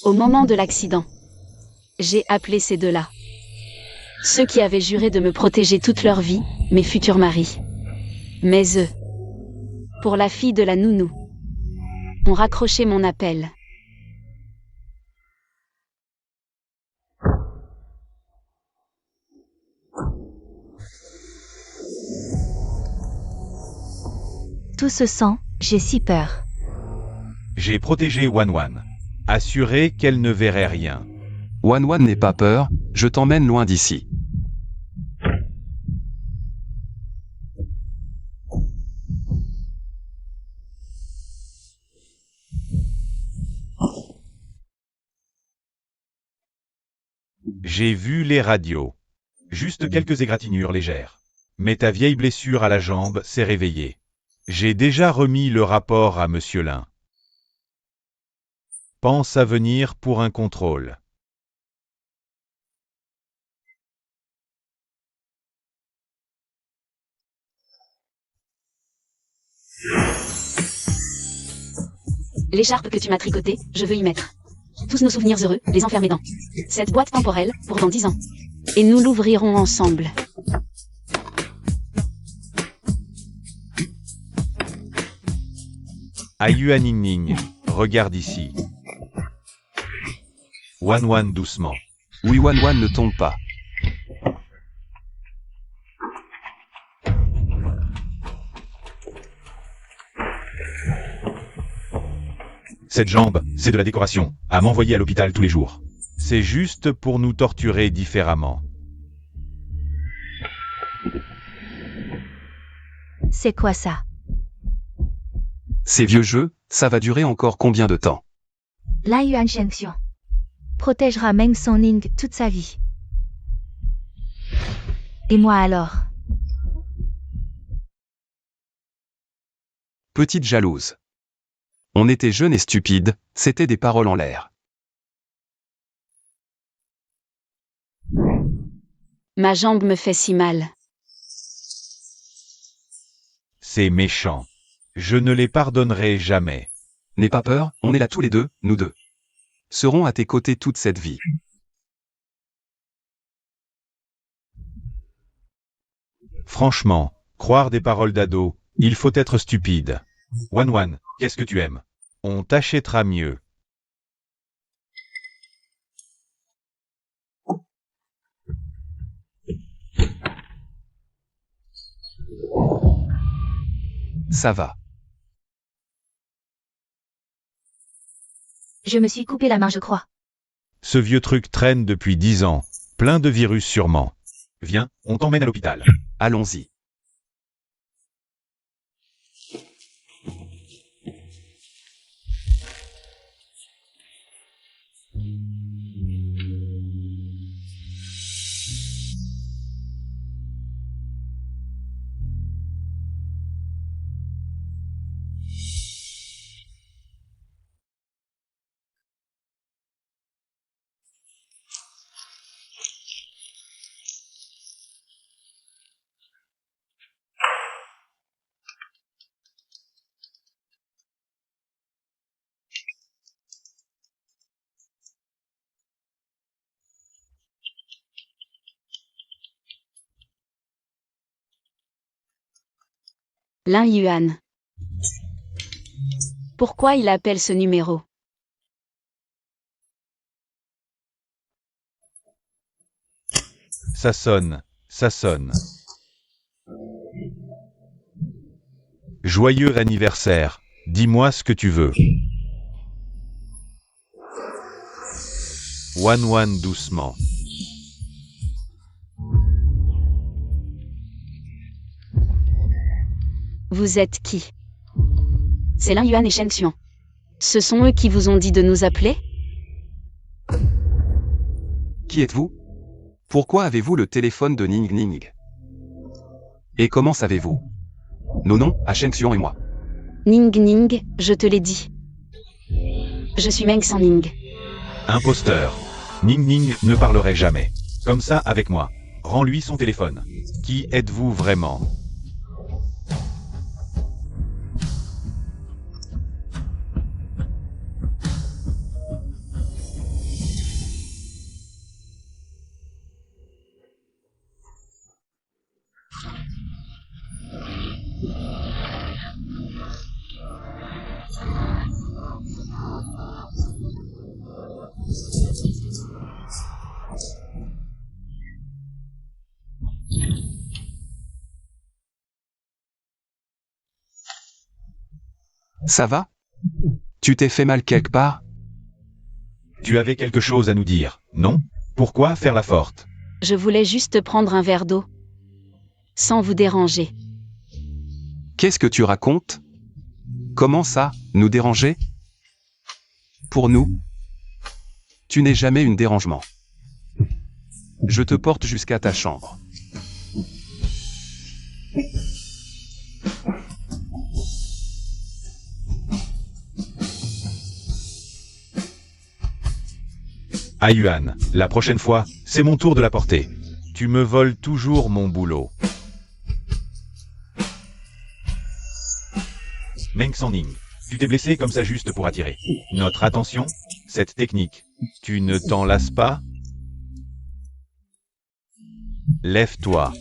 Au moment de l'accident, j'ai appelé ces deux-là. Ceux qui avaient juré de me protéger toute leur vie, mes futurs maris. Mais eux, pour la fille de la nounou, ont raccroché mon appel. Tout se sent, j'ai si peur. J'ai protégé Wan, assuré qu'elle ne verrait rien. Wan n'aie pas peur, je t'emmène loin d'ici. J'ai vu les radios. Juste quelques égratignures légères. Mais ta vieille blessure à la jambe s'est réveillée. J'ai déjà remis le rapport à Monsieur Lin. Pense à venir pour un contrôle. L'écharpe que tu m'as tricotée, je veux y mettre tous nos souvenirs heureux, les enfermer dans cette boîte temporelle, pour dans 10 ans. Et nous l'ouvrirons ensemble. Ayu Ning, regarde ici. Wan doucement. Oui, Wan ne tombe pas. Cette jambe, c'est de la décoration, à m'envoyer à l'hôpital tous les jours. C'est juste pour nous torturer différemment. C'est quoi ça? Ces vieux jeux, ça va durer encore combien de temps? Lin Yuan Shengxiong protégera Meng Sonning toute sa vie. Et moi alors? Petite jalouse. On était jeunes et stupides, c'était des paroles en l'air. Ma jambe me fait si mal. C'est méchant. Je ne les pardonnerai jamais. N'aie pas peur, on est là tous les deux, nous deux. Serons à tes côtés toute cette vie. Franchement, croire des paroles d'ado, il faut être stupide. Wan, qu'est-ce que tu aimes? On t'achètera mieux. Ça va. Je me suis coupé la main, je crois. Ce vieux truc traîne depuis 10 ans. Plein de virus sûrement. Viens, on t'emmène à l'hôpital. Allons-y. Lin Yuan. Pourquoi il appelle ce numéro? Ça sonne. Joyeux anniversaire. Dis-moi ce que tu veux. Wan doucement. Vous êtes qui? C'est Lin Yuan et Shengxiong. Ce sont eux qui vous ont dit de nous appeler? Qui êtes-vous? Pourquoi avez-vous le téléphone de Ning? Et comment savez-vous? Nos noms, à Shengxiong et moi. Ning, je te l'ai dit. Je suis Meng Sonning. Imposteur. Ning ne parlerait jamais. Comme ça avec moi. Rends-lui son téléphone. Qui êtes-vous vraiment? Ça va? Tu t'es fait mal quelque part? Tu avais quelque chose à nous dire, non? Pourquoi faire la forte? Je voulais juste prendre un verre d'eau. Sans vous déranger. Qu'est-ce que tu racontes? Comment ça, nous déranger? Pour nous? Tu n'es jamais une dérangement. Je te porte jusqu'à ta chambre. Ah Yuan, la prochaine fois, c'est mon tour de la porter. Tu me voles toujours mon boulot. Meng Sanning, tu t'es blessé comme ça juste pour attirer notre attention? Cette technique, tu ne t'en lasses pas? Lève-toi.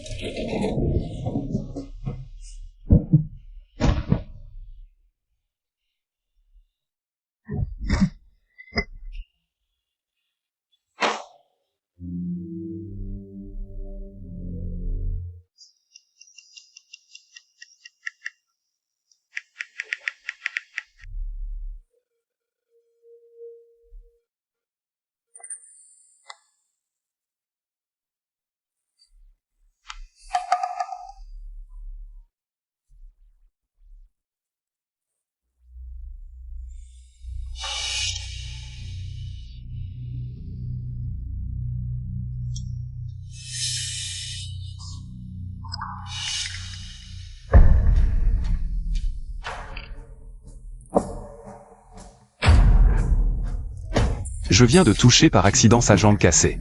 Je viens de toucher par accident sa jambe cassée.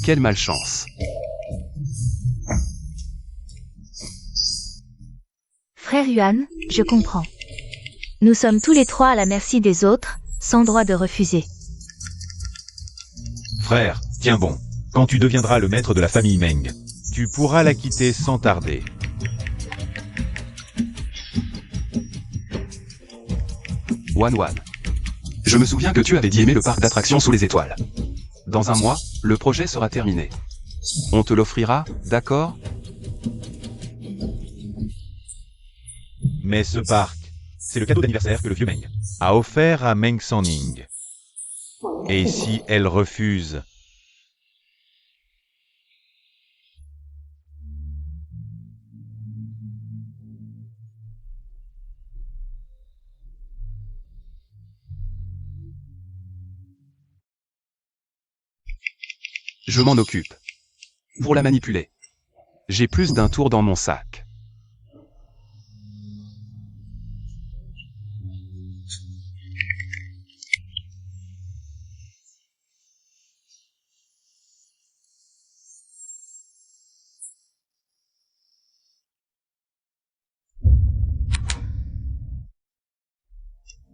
Quelle malchance. Frère Yuan, je comprends. Nous sommes tous les trois à la merci des autres, sans droit de refuser. Frère, tiens bon. Quand tu deviendras le maître de la famille Meng, tu pourras la quitter sans tarder. Wan Wan. Je me souviens que tu avais dit aimer le parc d'attractions sous les étoiles. Dans un mois, le projet sera terminé. On te l'offrira, d'accord? Mais ce parc, c'est le cadeau d'anniversaire que le vieux Meng a offert à Meng Sanning. Et si elle refuse? Je m'en occupe. Pour la manipuler. J'ai plus d'un tour dans mon sac.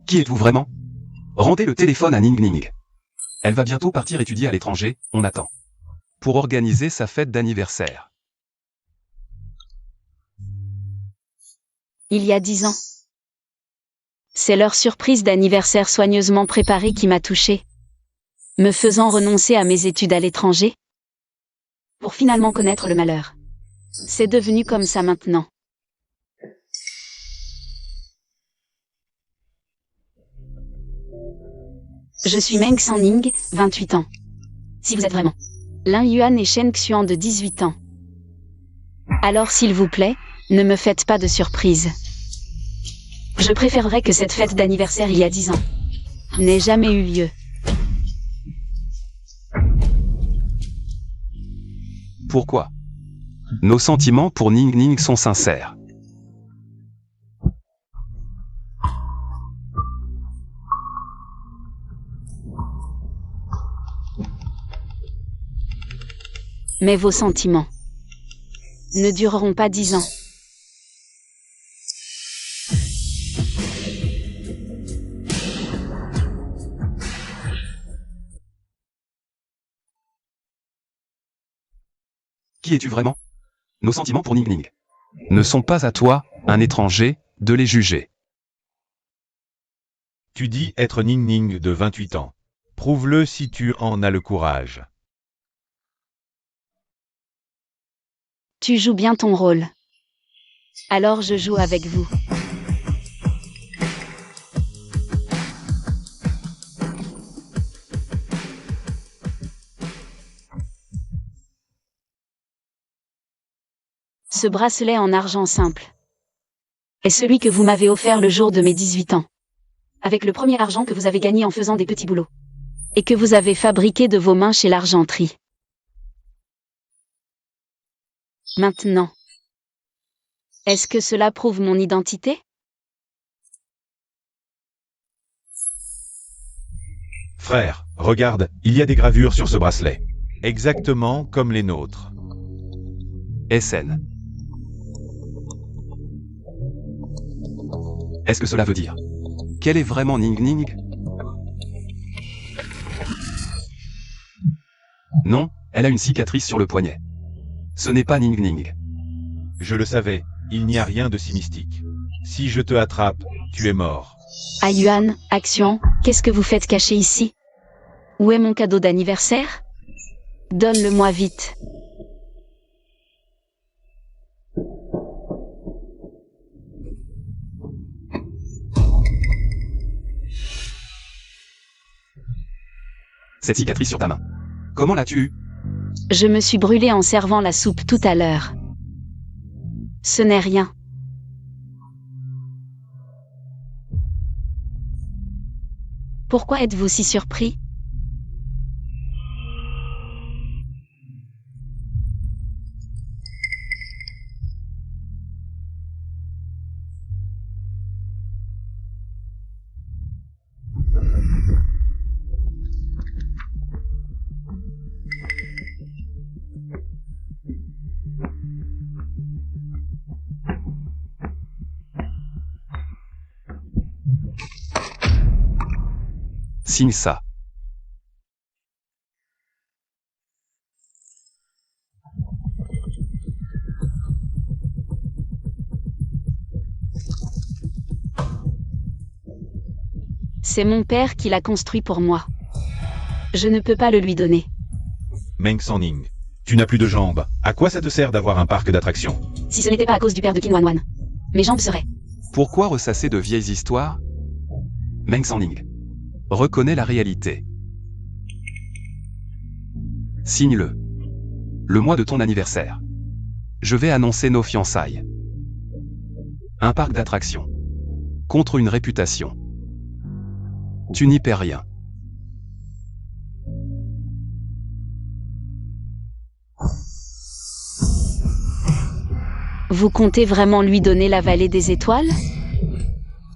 Qui êtes-vous vraiment? Rendez le téléphone à Ning Ning. Elle va bientôt partir étudier à l'étranger, on attend. Pour organiser sa fête d'anniversaire. Il y a 10 ans. C'est leur surprise d'anniversaire soigneusement préparée qui m'a touchée, me faisant renoncer à mes études à l'étranger, pour finalement connaître le malheur. C'est devenu comme ça maintenant. Je suis Meng Sanning, 28 ans. Si vous êtes vraiment Lin Yuan et Shen Xuan de 18 ans. Alors s'il vous plaît, ne me faites pas de surprise. Je préférerais que cette fête d'anniversaire il y a 10 ans n'ait jamais eu lieu. Pourquoi? Nos sentiments pour Ning Ning sont sincères. Mais vos sentiments ne dureront pas 10 ans. Qui es-tu vraiment? Nos sentiments pour Ning Ning ne sont pas à toi, un étranger, de les juger. Tu dis être Ning Ning de 28 ans. Prouve-le si tu en as le courage. Tu joues bien ton rôle. Alors je joue avec vous. Ce bracelet en argent simple est celui que vous m'avez offert le jour de mes 18 ans. Avec le premier argent que vous avez gagné en faisant des petits boulots. Et que vous avez fabriqué de vos mains chez l'argenterie. Maintenant. Est-ce que cela prouve mon identité? Frère, regarde, il y a des gravures sur ce bracelet. Exactement comme les nôtres. SN. Est-ce que cela veut dire? Quel est vraiment Ning Ning? Non, elle a une cicatrice sur le poignet. Ce n'est pas Ning Ning. Je le savais, il n'y a rien de si mystique. Si je te attrape, tu es mort. Ah Yuan, Action, qu'est-ce que vous faites caché ici? Où est mon cadeau d'anniversaire? Donne-le-moi vite. Cette cicatrice sur ta main. Comment l'as-tu eue? Je me suis brûlée en servant la soupe tout à l'heure. Ce n'est rien. Pourquoi êtes-vous si surpris? Signe ça. C'est mon père qui l'a construit pour moi. Je ne peux pas le lui donner. Meng Sanning, tu n'as plus de jambes. À quoi ça te sert d'avoir un parc d'attractions? Si ce n'était pas à cause du père de Qin Wanwan, mes jambes seraient. Pourquoi ressasser de vieilles histoires? Meng Sanning. Reconnais la réalité. Signe-le. Le mois de ton anniversaire. Je vais annoncer nos fiançailles. Un parc d'attractions. Contre une réputation. Tu n'y perds rien. Vous comptez vraiment lui donner la vallée des étoiles?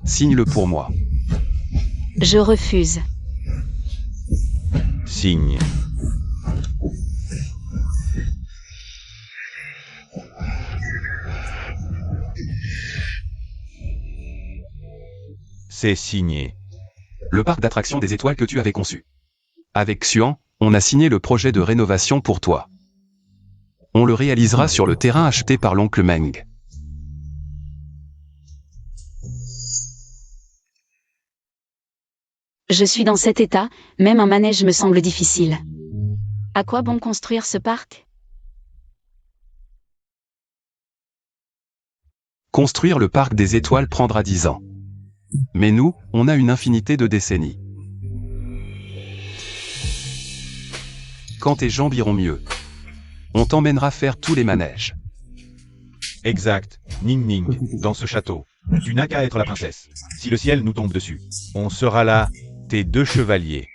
Signe-le pour moi. Je refuse. Signe. C'est signé. Le parc d'attractions des étoiles que tu avais conçu. Avec Xuan, on a signé le projet de rénovation pour toi. On le réalisera sur le terrain acheté par l'oncle Meng. Je suis dans cet état, même un manège me semble difficile. À quoi bon construire ce parc? Construire le parc des étoiles prendra 10 ans. Mais nous, on a une infinité de décennies. Quand tes jambes iront mieux, on t'emmènera faire tous les manèges. Exact, Ning Ning, dans ce château. Tu n'as qu'à être la princesse. Si le ciel nous tombe dessus, on sera là, tes deux chevaliers.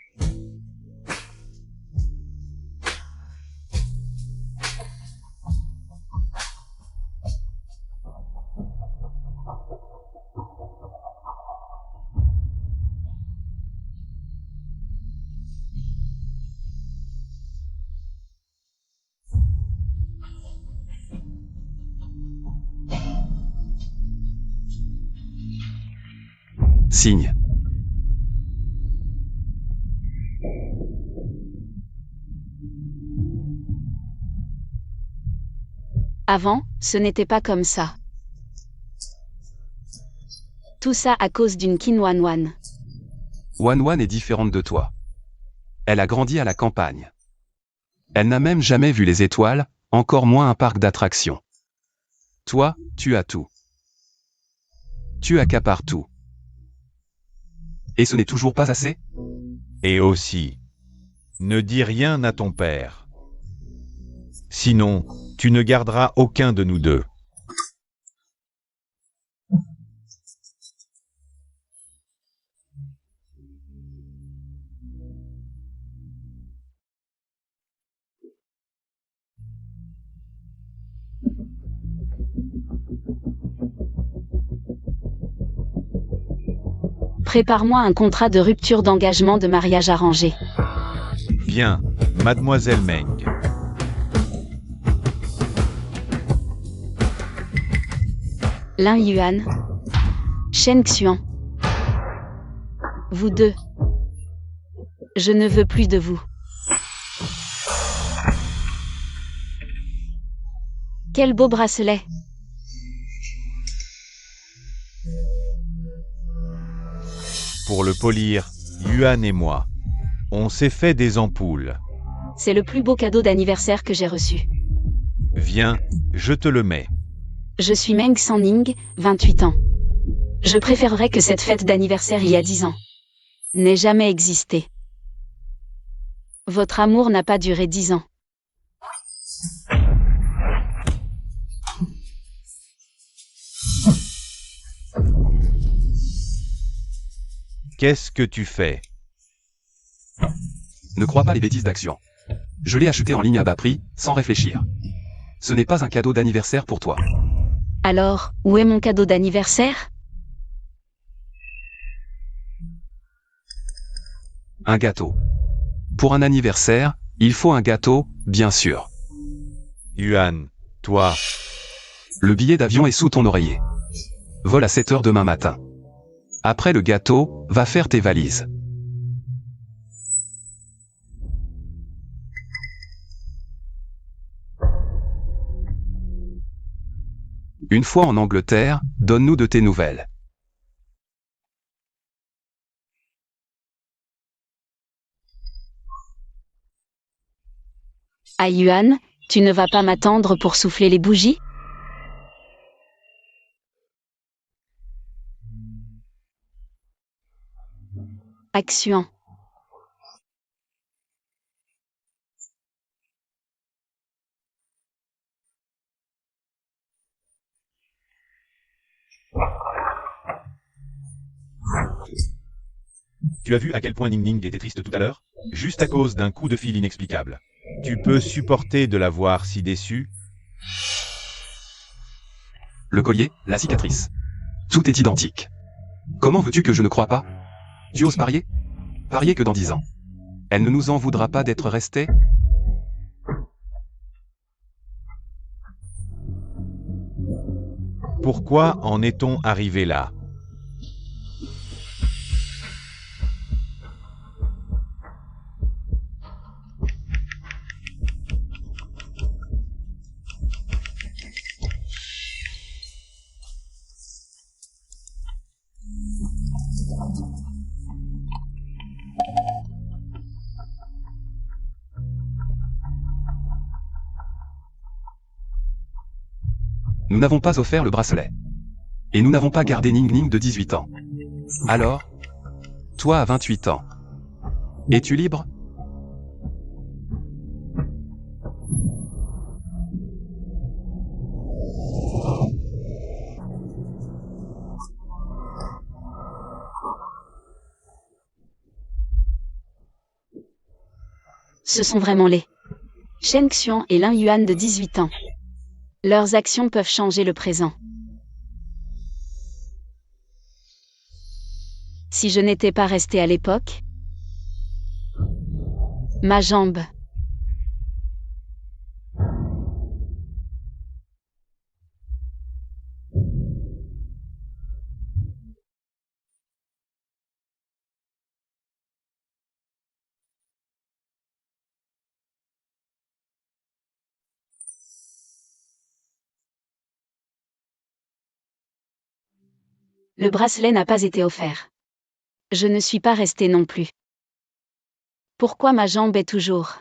Signe. Avant, ce n'était pas comme ça. Tout ça à cause d'une Qin Wanwan. Wanwan est différente de toi. Elle a grandi à la campagne. Elle n'a même jamais vu les étoiles, encore moins un parc d'attractions. Toi, tu as tout. Tu accapares tout. Et ce n'est toujours pas assez? Et aussi, ne dis rien à ton père. Sinon, tu ne garderas aucun de nous deux. Prépare-moi un contrat de rupture d'engagement de mariage arrangé. Bien, mademoiselle Meng. Lin Yuan. Shen Xuan. Vous deux. Je ne veux plus de vous. Quel beau bracelet. Pour le polir, Yuan et moi. On s'est fait des ampoules. C'est le plus beau cadeau d'anniversaire que j'ai reçu. Viens, je te le mets. Je suis Meng Sanning, 28 ans. Je préférerais que cette fête d'anniversaire il y a 10 ans n'ait jamais existé. Votre amour n'a pas duré 10 ans. Qu'est-ce que tu fais? Ne crois pas les bêtises d'Action. Je l'ai acheté en ligne à bas prix, sans réfléchir. Ce n'est pas un cadeau d'anniversaire pour toi. Alors, où est mon cadeau d'anniversaire? Un gâteau. Pour un anniversaire, il faut un gâteau, bien sûr. Yuan, toi. Le billet d'avion est sous ton oreiller. Vol à 7 heures demain matin. Après le gâteau, va faire tes valises. Une fois en Angleterre, donne-nous de tes nouvelles. Ah Yuan, tu ne vas pas m'attendre pour souffler les bougies? Action. Tu as vu à quel point Ning Ning était triste tout à l'heure? Juste à cause d'un coup de fil inexplicable. Tu peux supporter de la voir si déçue? Le collier, la cicatrice. Tout est identique. Comment veux-tu que je ne croie pas? Tu oses parier? Parier que dans 10 ans. Elle ne nous en voudra pas d'être restée? Pourquoi en est-on arrivé là? Nous n'avons pas offert le bracelet. Et nous n'avons pas gardé Ning Ning de 18 ans. Alors? Toi à 28 ans. Es-tu libre? Ce sont vraiment les Shen Xuan et Lin Yuan de 18 ans. Leurs actions peuvent changer le présent. Si je n'étais pas restée à l'époque, ma jambe. Le bracelet n'a pas été offert. Je ne suis pas restée non plus. Pourquoi ma jambe est toujours...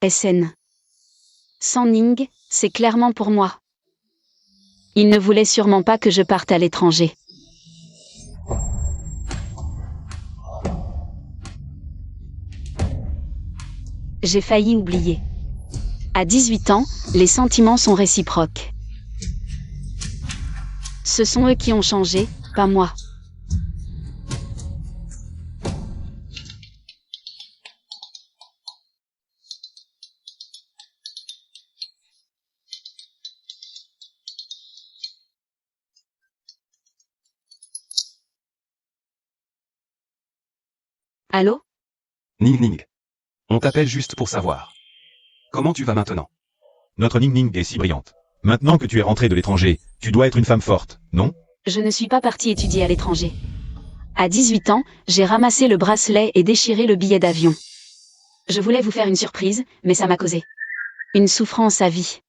SN. San Ning, c'est clairement pour moi. Il ne voulait sûrement pas que je parte à l'étranger. J'ai failli oublier. À 18 ans, les sentiments sont réciproques. Ce sont eux qui ont changé, pas moi. Allô? Ning Ning. On t'appelle juste pour savoir. Comment tu vas maintenant? Notre Ning Ning est si brillante. Maintenant que tu es rentrée de l'étranger, tu dois être une femme forte, non? Je ne suis pas partie étudier à l'étranger. À 18 ans, j'ai ramassé le bracelet et déchiré le billet d'avion. Je voulais vous faire une surprise, mais ça m'a causé une souffrance à vie.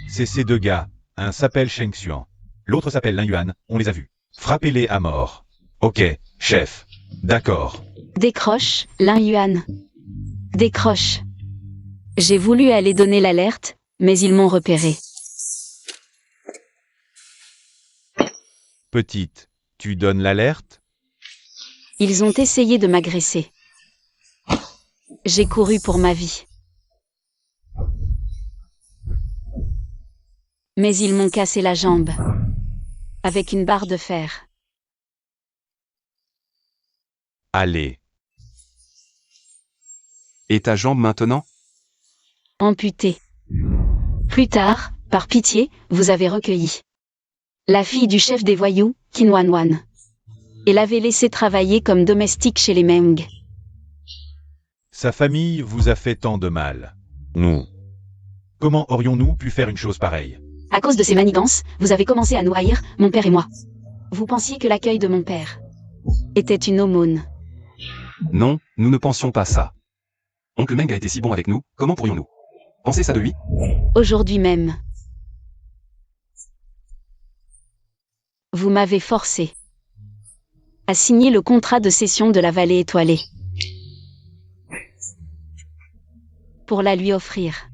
C'est ces deux gars. Un s'appelle Sheng Xuan. L'autre s'appelle Lin Yuan, on les a vus. Frappez-les à mort. Ok, chef. D'accord. Décroche, Lin Yuan. Décroche. J'ai voulu aller donner l'alerte, mais ils m'ont repéré. Petite, tu donnes l'alerte? Ils ont essayé de m'agresser. J'ai couru pour ma vie. Mais ils m'ont cassé la jambe. Avec une barre de fer. Allez. Et ta jambe maintenant? Amputée. Plus tard, par pitié, vous avez recueilli la fille du chef des voyous, Qin Wanwan. Et l'avez laissée travailler comme domestique chez les Meng. Sa famille vous a fait tant de mal. Nous. Comment aurions-nous pu faire une chose pareille? À cause de ces manigances, vous avez commencé à nous haïr, mon père et moi. Vous pensiez que l'accueil de mon père était une aumône. Non, nous ne pensions pas ça. Oncle Meng a été si bon avec nous, comment pourrions-nous penser ça de lui? Aujourd'hui même. Vous m'avez forcé à signer le contrat de cession de la vallée étoilée. Pour la lui offrir.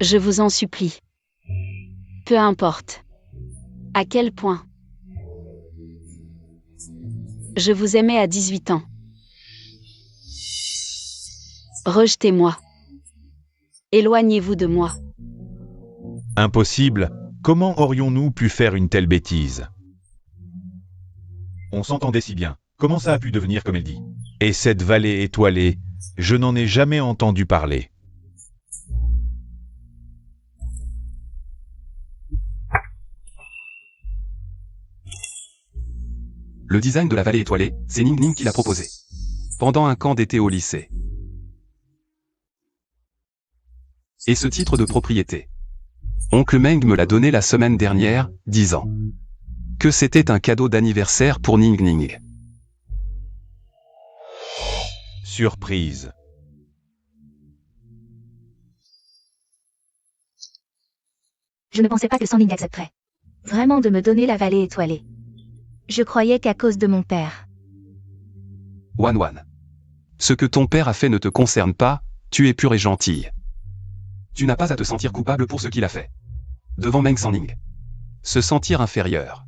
Je vous en supplie. Peu importe. À quel point. Je vous aimais à 18 ans. Rejetez-moi. Éloignez-vous de moi. Impossible. Comment aurions-nous pu faire une telle bêtise? On s'entendait si bien. Comment ça a pu devenir comme elle dit? Et cette vallée étoilée, je n'en ai jamais entendu parler. Le design de la vallée étoilée, c'est Ning Ning qui l'a proposé. Pendant un camp d'été au lycée. Et ce titre de propriété. Oncle Meng me l'a donné la semaine dernière, disant que c'était un cadeau d'anniversaire pour Ning Ning. Surprise. Je ne pensais pas que San Ning accepterait vraiment de me donner la vallée étoilée. Je croyais qu'à cause de mon père. Wan Wan. Ce que ton père a fait ne te concerne pas, tu es pure et gentille. Tu n'as pas à te sentir coupable pour ce qu'il a fait. Devant Meng San Ning. Se sentir inférieur.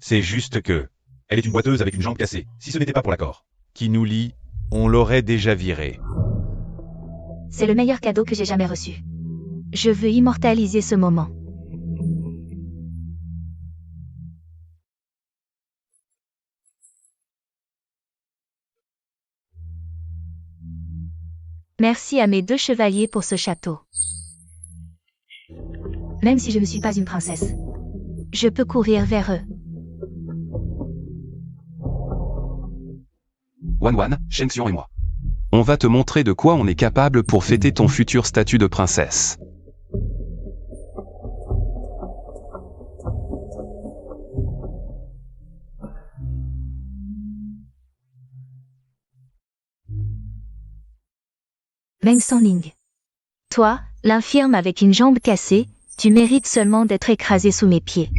C'est juste que... Elle est une boiteuse avec une jambe cassée. Si ce n'était pas pour l'accord qui nous lie, on l'aurait déjà virée. C'est le meilleur cadeau que j'ai jamais reçu. Je veux immortaliser ce moment. Merci à mes deux chevaliers pour ce château. Même si je ne suis pas une princesse, je peux courir vers eux. Wan Wan, Sheng Xuan et moi. On va te montrer de quoi on est capable pour fêter ton futur statut de princesse. Meng San Ning. Toi, L'infirme avec une jambe cassée, tu mérites seulement d'être écrasé sous mes pieds.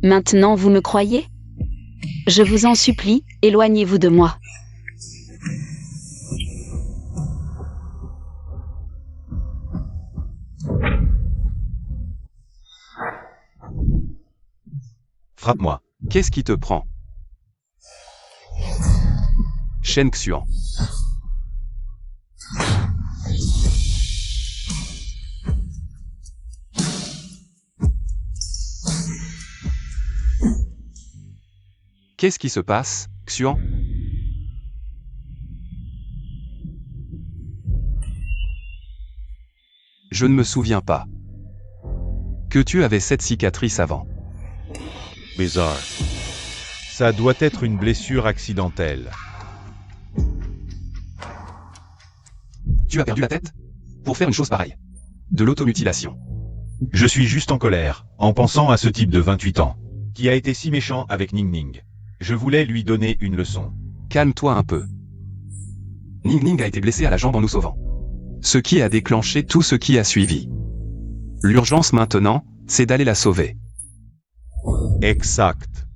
Maintenant vous me croyez? Je vous en supplie, éloignez-vous de moi. Frappe-moi. Qu'est-ce qui te prend? Shen Xuan. Qu'est-ce qui se passe, Xuan? Je ne me souviens pas. Que tu avais cette cicatrice avant. Bizarre. Ça doit être une blessure accidentelle. Tu as perdu la tête? Pour faire une chose pareille. De l'automutilation. Je suis juste en colère, en pensant à ce type de 28 ans, qui a été si méchant avec Ning Ning. Je voulais lui donner une leçon. Calme-toi un peu. Ning Ning a été blessée à la jambe en nous sauvant. Ce qui a déclenché tout ce qui a suivi. L'urgence maintenant, c'est d'aller la sauver. Exact.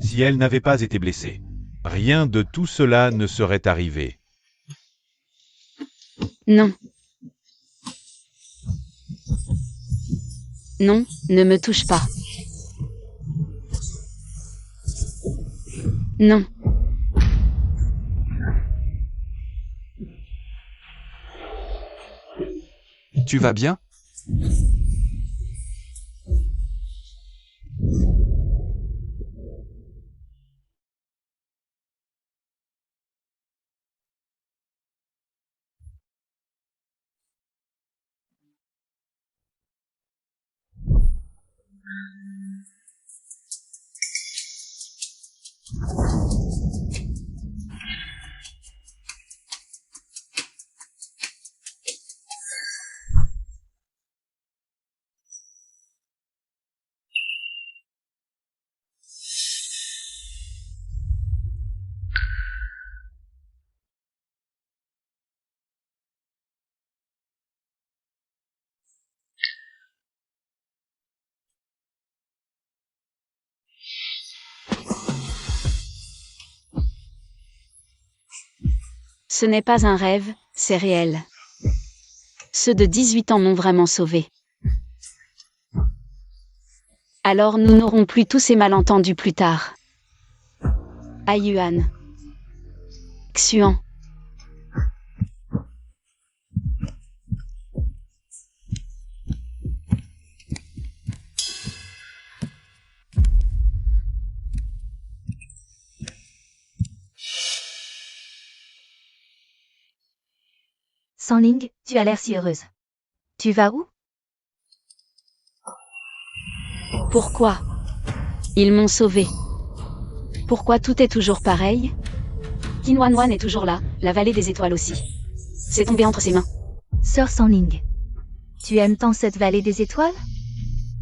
Si elle n'avait pas été blessée, rien de tout cela ne serait arrivé. Non. Non, ne me touche pas. Non. Tu vas bien? Ce n'est pas un rêve, c'est réel. Ceux de 18 ans m'ont vraiment sauvé. Alors nous n'aurons plus tous ces malentendus plus tard. Ayuan. Xuan. Sanling, tu as l'air si heureuse. Tu vas où? Pourquoi? Ils m'ont sauvé. Pourquoi tout est toujours pareil? Qinhuan est toujours là, la vallée des étoiles aussi. C'est tombé entre ses mains. Sœur Sanling. Tu aimes tant cette vallée des étoiles?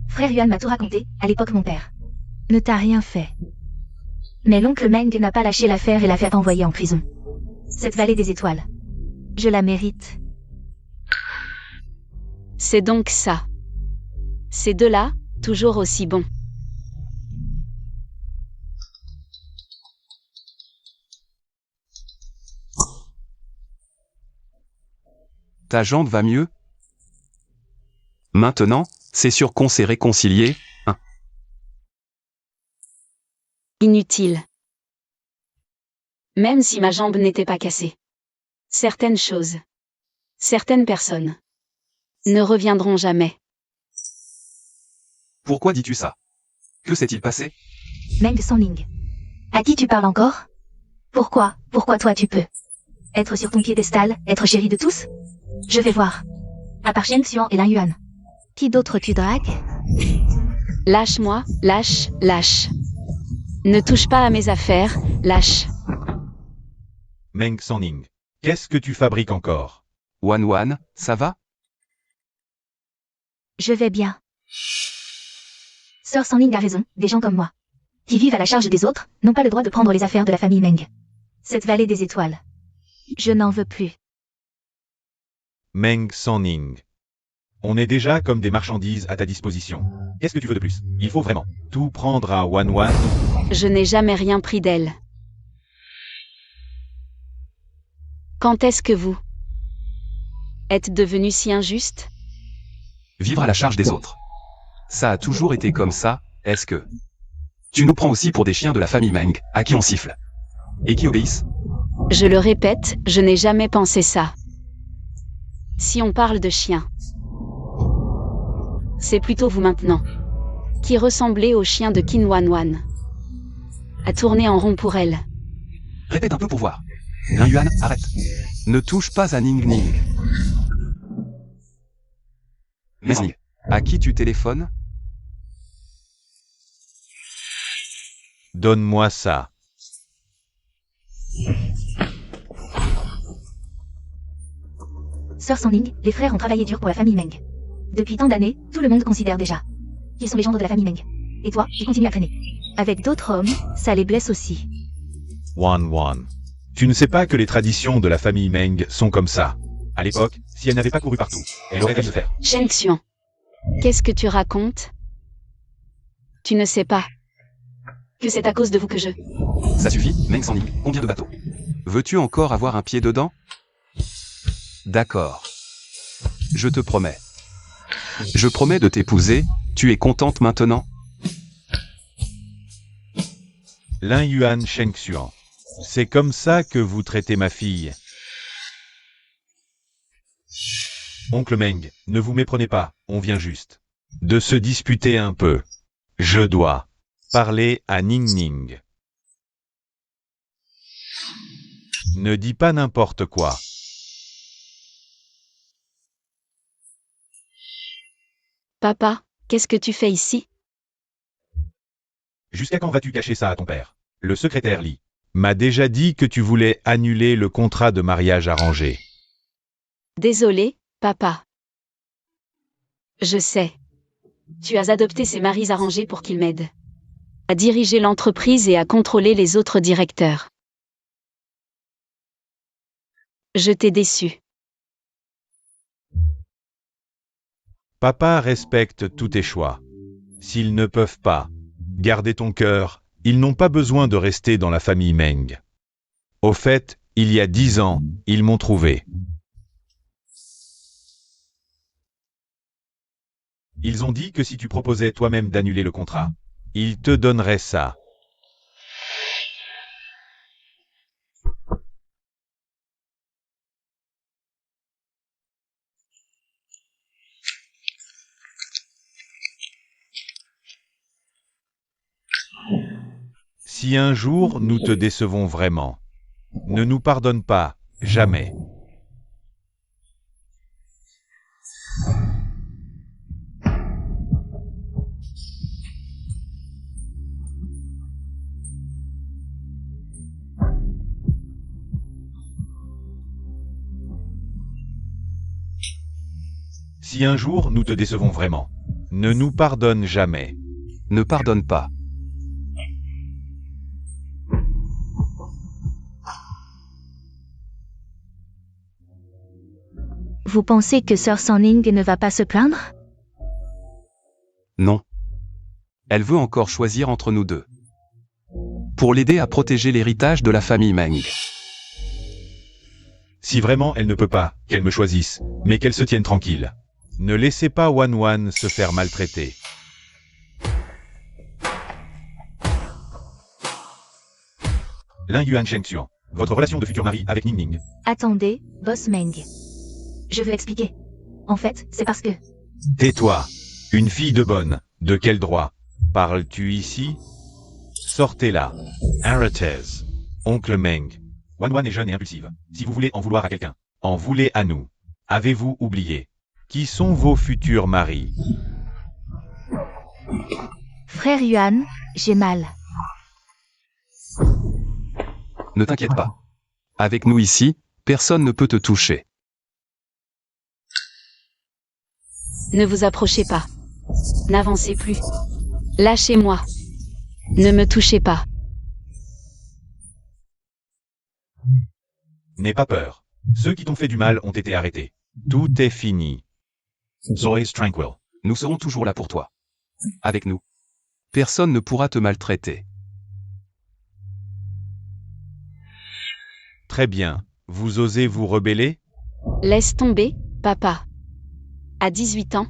Frère Yuan m'a tout raconté, à l'époque mon père ne t'a rien fait. Mais l'oncle Meng n'a pas lâché l'affaire et l'a fait envoyer en prison. Cette vallée des étoiles. Je la mérite. C'est donc ça. Ces deux-là, toujours aussi bons. Ta jambe va mieux? Maintenant, c'est sûr qu'on s'est réconciliés, hein? Inutile. Même si ma jambe n'était pas cassée. Certaines choses. Certaines personnes. Ne reviendront jamais. Pourquoi dis-tu ça? Que s'est-il passé? Meng Sanling. À qui tu parles encore? Pourquoi toi tu peux? Être sur ton piédestal, être chéri de tous? Je vais voir. À part Shen Xuan et Lin Yuan. Qui d'autre tu dragues? Lâche-moi, lâche, lâche. Ne touche pas à mes affaires, lâche. Meng Sanling. Qu'est-ce que tu fabriques encore? Wan Wan, ça va? Je vais bien. Sœur Sanling a raison, des gens comme moi. qui vivent à la charge des autres, n'ont pas le droit de prendre les affaires de la famille Meng. Cette vallée des étoiles. Je n'en veux plus. Meng Sanning. On est déjà comme des marchandises à ta disposition. Qu'est-ce que tu veux de plus? Il faut vraiment tout prendre à Wanwan. Je n'ai jamais rien pris d'elle. Quand est-ce que vous êtes devenu si injuste? Vivre à la charge des autres. Ça a toujours été comme ça, est-ce que... Tu nous prends aussi pour des chiens de la famille Meng, à qui on siffle. Et qui obéissent. Je le répète, je n'ai jamais pensé ça. Si on parle de chiens, c'est plutôt vous maintenant, qui ressemblez au chien de Qin Wanwan, à tourner en rond pour elle. Répète un peu pour voir. Lin Yuan, arrête. Ne touche pas à Ning Ning. Mais Ning, à qui tu téléphones? Donne-moi ça. Sœur Sanning, les frères ont travaillé dur pour la famille Meng. Depuis tant d'années, tout le monde considère déjà qu'ils sont les gendres de la famille Meng. Et toi, tu continues à traîner. Avec d'autres hommes, ça les blesse aussi. Wanwan. Tu ne sais pas que les traditions de la famille Meng sont comme ça. À l'époque, si elle n'avait pas couru partout, elle aurait dû le faire. Shen Xian, qu'est-ce que tu racontes? Tu ne sais pas que c'est à cause de vous que je... Ça suffit, Meng Sanning, combien de bateaux? Veux-tu encore avoir un pied dedans? D'accord. Je te promets. Je promets de t'épouser, tu es contente maintenant? Lin Yuan Shengxuan. C'est comme ça que vous traitez ma fille. Oncle Meng, ne vous méprenez pas, on vient juste de se disputer un peu. Je dois parler à Ning Ning. Ne dis pas n'importe quoi. Papa, qu'est-ce que tu fais ici? Jusqu'à quand vas-tu cacher ça à ton père? Le secrétaire Li m'a déjà dit que tu voulais annuler le contrat de mariage arrangé. Désolé, papa. Je sais. Tu as adopté ces maris arrangés pour qu'ils m'aident à diriger l'entreprise et à contrôler les autres directeurs. Je t'ai déçu. Papa respecte tous tes choix. S'ils ne peuvent pas garder ton cœur, ils n'ont pas besoin de rester dans la famille Meng. Au fait, il y a 10 ans, ils m'ont trouvé. Ils ont dit que si tu proposais toi-même d'annuler le contrat, ils te donneraient ça. Si un jour nous te décevons vraiment, ne nous pardonne pas, jamais. Si un jour nous te décevons vraiment, ne nous pardonne jamais. Ne pardonne pas. Vous pensez que Sœur Sanning ne va pas se plaindre? Non. Elle veut encore choisir entre nous deux. Pour l'aider à protéger l'héritage de la famille Meng. Si vraiment elle ne peut pas, qu'elle me choisisse, mais qu'elle se tienne tranquille. Ne laissez pas Wanwan se faire maltraiter. Lin Yuan Shengxuan, votre relation de futur mari avec Ning Ning. Attendez, boss Meng. Je veux expliquer. En fait, c'est parce que... Tais-toi. Une fille de bonne, de quel droit parles-tu ici? Sortez-la. Arrêtez. Oncle Meng. Wanwan est jeune et impulsive. Si vous voulez en vouloir à quelqu'un, en voulez à nous. Avez-vous oublié? Qui sont vos futurs maris? Frère Yuan, j'ai mal. Ne t'inquiète pas. Avec nous ici, personne ne peut te toucher. Ne vous approchez pas. N'avancez plus. Lâchez-moi. Ne me touchez pas. N'aie pas peur. Ceux qui t'ont fait du mal ont été arrêtés. Tout est fini. Zoe Tranquil. Nous serons toujours là pour toi. Avec nous. Personne ne pourra te maltraiter. Très bien. Vous osez vous rebeller? Laisse tomber, papa. À 18 ans,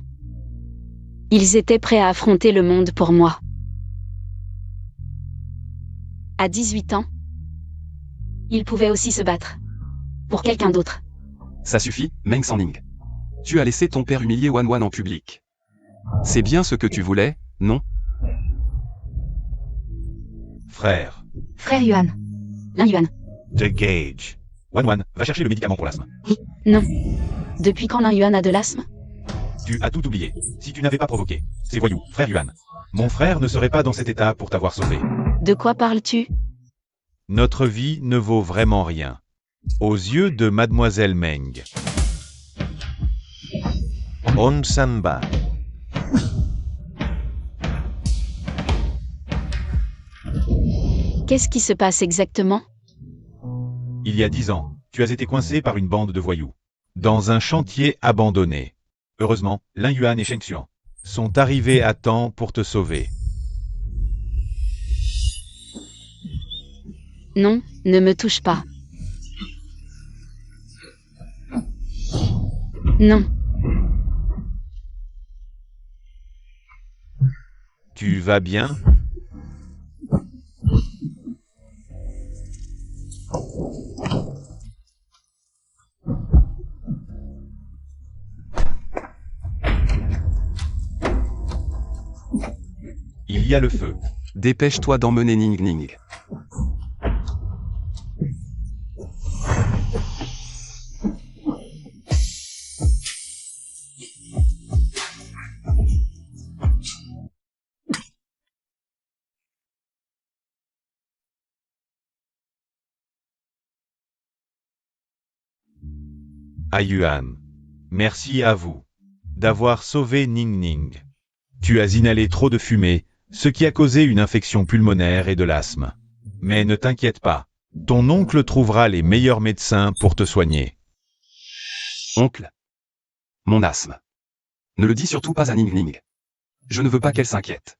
ils étaient prêts à affronter le monde pour moi. À 18 ans, ils pouvaient aussi se battre. Pour quelqu'un d'autre. Ça suffit, Meng Sanning. Tu as laissé ton père humilier Wan Wan en public. C'est bien ce que tu voulais, non? Frère. Frère Yuan. Lin Yuan. The Gage. Wan, va chercher le médicament pour l'asthme. Non. Depuis quand Lin Yuan a de l'asthme? Tu as tout oublié. Si tu n'avais pas provoqué ces voyous, frère Yuan. Mon frère ne serait pas dans cet état pour t'avoir sauvé. De quoi parles-tu? Notre vie ne vaut vraiment rien. Aux yeux de Mademoiselle Meng. Onsanba. Qu'est-ce qui se passe exactement? Il y a 10 ans, tu as été coincé par une bande de voyous. Dans un chantier abandonné. Heureusement, Lin Yuan et Sheng Xuan sont arrivés à temps pour te sauver. Non, ne me touche pas. Non. Tu vas bien? Il y a le feu. Dépêche-toi d'emmener Ning Ning. À Yuan. Merci à vous d'avoir sauvé Ning Ning. Tu as inhalé trop de fumée, ce qui a causé une infection pulmonaire et de l'asthme. Mais ne t'inquiète pas, ton oncle trouvera les meilleurs médecins pour te soigner. Oncle. Mon asthme. Ne le dis surtout pas à Ning Ning. Je ne veux pas qu'elle s'inquiète.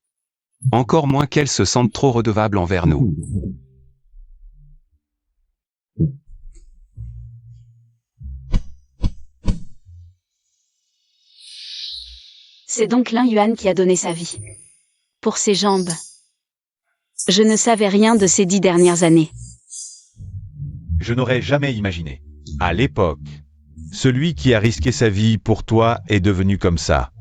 Encore moins qu'elle se sente trop redevable envers nous. C'est donc Lin Yuan qui a donné sa vie. Pour ses jambes. Je ne savais rien de ces 10 dernières années. Je n'aurais jamais imaginé. À l'époque, celui qui a risqué sa vie pour toi est devenu comme ça.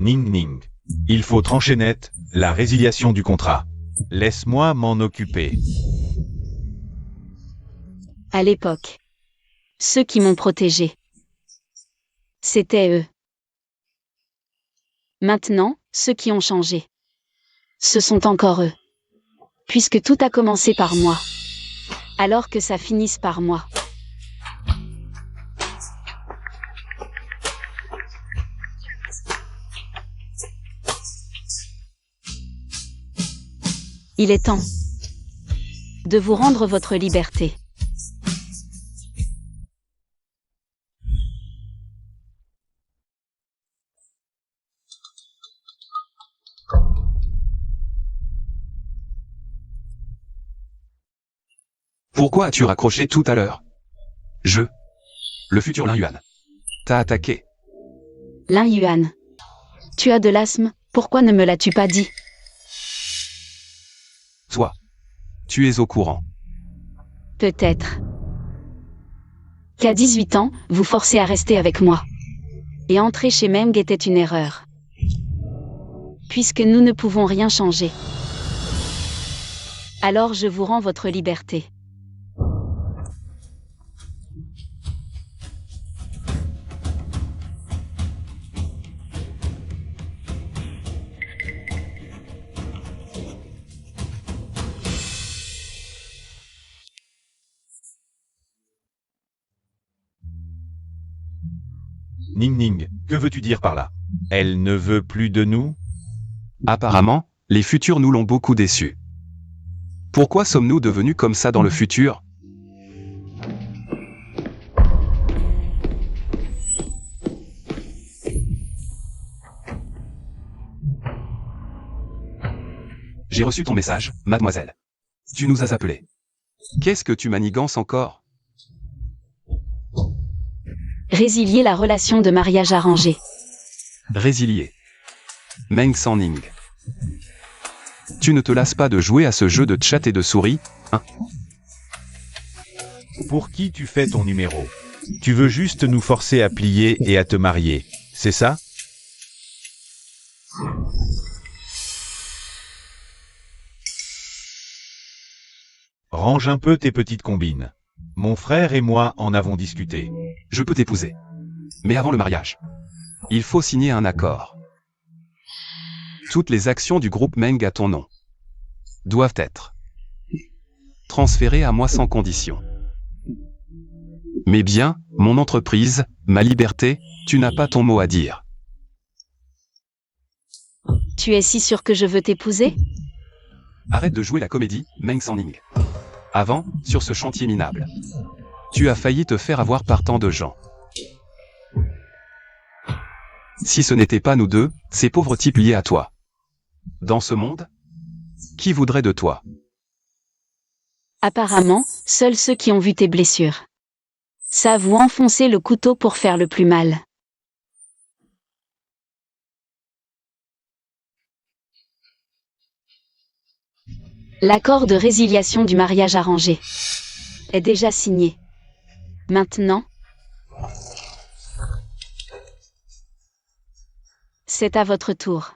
Ning Ning. Il faut trancher net, la résiliation du contrat. Laisse-moi m'en occuper. À l'époque. Ceux qui m'ont protégé. C'était eux. Maintenant, ceux qui ont changé. Ce sont encore eux. Puisque tout a commencé par moi. Alors que ça finisse par moi. Il est temps de vous rendre votre liberté. Pourquoi as-tu raccroché tout à l'heure? Le futur Lin Yuan. T'as attaqué. Lin Yuan. Tu as de l'asthme, pourquoi ne me l'as-tu pas dit? Toi. Tu es au courant. Peut-être. Qu'à 18 ans, vous forcez à rester avec moi. Et entrer chez Meng était une erreur. Puisque nous ne pouvons rien changer. Alors je vous rends votre liberté. Ning Ning, que veux-tu dire par là? Elle ne veut plus de nous? Apparemment, Les futurs nous l'ont beaucoup déçus. Pourquoi sommes-nous devenus comme ça dans le futur? J'ai reçu ton message, mademoiselle. Tu nous as appelés. Qu'est-ce que tu manigances encore? Résilier la relation de mariage arrangée. Résilier. Meng Sanning. Tu ne te lasses pas de jouer à ce jeu de chat et de souris, hein? Pour qui tu fais ton numéro? Tu veux juste nous forcer à plier et à te marier, c'est ça? Range un peu tes petites combines. Mon frère et moi en avons discuté. Je peux t'épouser. Mais avant le mariage, il faut signer un accord. Toutes les actions du groupe Meng à ton nom doivent être transférées à moi sans condition. Mes biens, mon entreprise, ma liberté, tu n'as pas ton mot à dire. Tu es si sûr que je veux t'épouser? Arrête de jouer la comédie, Meng Sanning. Avant, sur ce chantier minable, tu as failli te faire avoir par tant de gens. Si ce n'était pas nous deux, ces pauvres types liés à toi. Dans ce monde, qui voudrait de toi? Apparemment, seuls ceux qui ont vu tes blessures savent où enfoncer le couteau pour faire le plus mal. L'accord de résiliation du mariage arrangé est déjà signé. Maintenant, c'est à votre tour.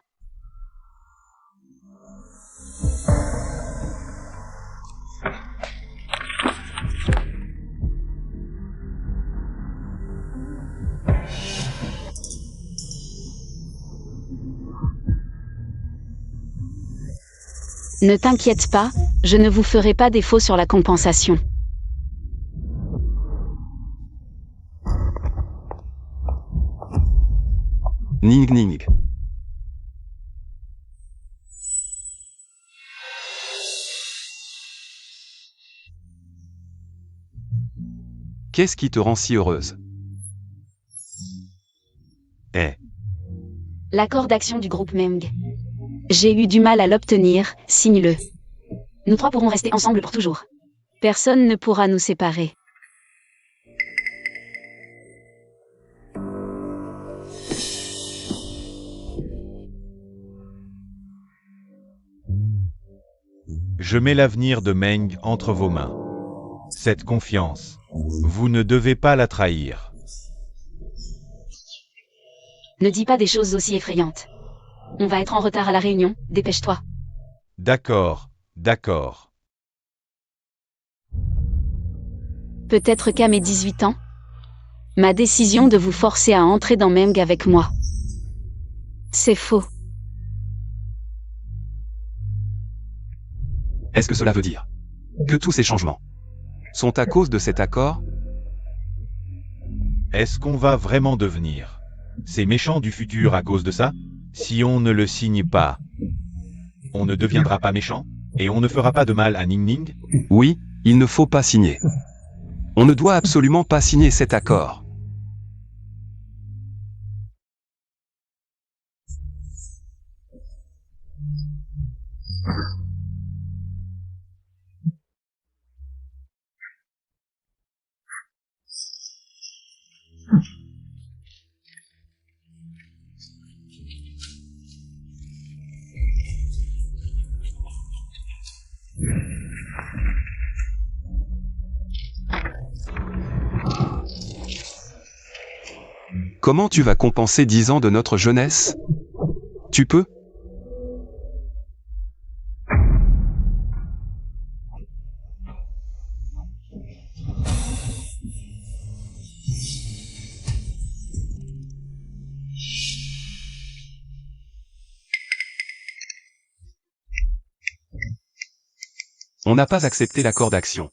Ne t'inquiète pas, je ne vous ferai pas défaut sur la compensation. Ning Ning. Qu'est-ce qui te rend si heureuse? L'accord d'action du groupe Meng. J'ai eu du mal à l'obtenir, signe-le. Nous trois pourrons rester ensemble pour toujours. Personne ne pourra nous séparer. Je mets l'avenir de Meng entre vos mains. Cette confiance, vous ne devez pas la trahir. Ne dis pas des choses aussi effrayantes. On va être en retard à la réunion, dépêche-toi. D'accord, d'accord. Peut-être qu'à mes 18 ans, ma décision de vous forcer à entrer dans Meng avec moi. C'est faux. Est-ce que cela veut dire que tous ces changements sont à cause de cet accord? Est-ce qu'on va vraiment devenir ces méchants du futur à cause de ça? Si on ne le signe pas, on ne deviendra pas méchant, et on ne fera pas de mal à Ning Ning? Oui, il ne faut pas signer. On ne doit absolument pas signer cet accord. Comment tu vas compenser 10 ans de notre jeunesse? Tu peux? On n'a pas accepté l'accord d'action.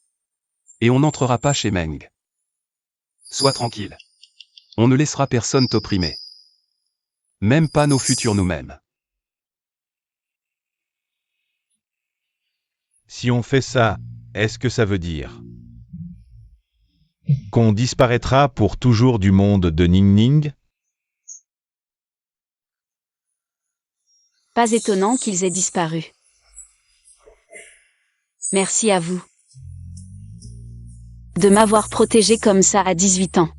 Et on n'entrera pas chez Meng. Sois tranquille. On ne laissera personne t'opprimer. Même pas nos futurs nous-mêmes. Si on fait ça, est-ce que ça veut dire qu'on disparaîtra pour toujours du monde de Ning Ning? Pas étonnant qu'ils aient disparu. Merci à vous. De m'avoir protégé comme ça à 18 ans.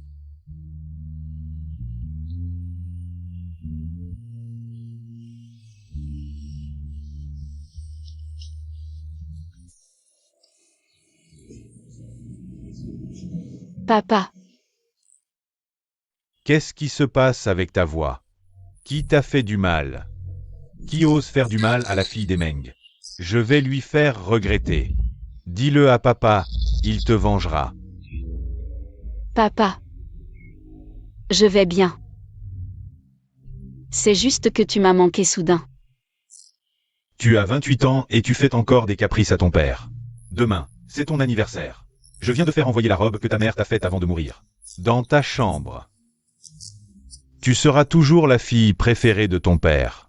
Papa, Qu'est-ce qui se passe avec ta voix? Qui t'a fait du mal? Qui ose faire du mal à la fille des Meng? Je vais lui faire regretter. Dis-le à papa, il te vengera. papa. Je vais bien. C'est juste que tu m'as manqué soudain. Tu as 28 ans et tu fais encore des caprices à ton père. Demain, c'est ton anniversaire. Je viens de faire envoyer la robe que ta mère t'a faite avant de mourir. Dans ta chambre. Tu seras toujours la fille préférée de ton père.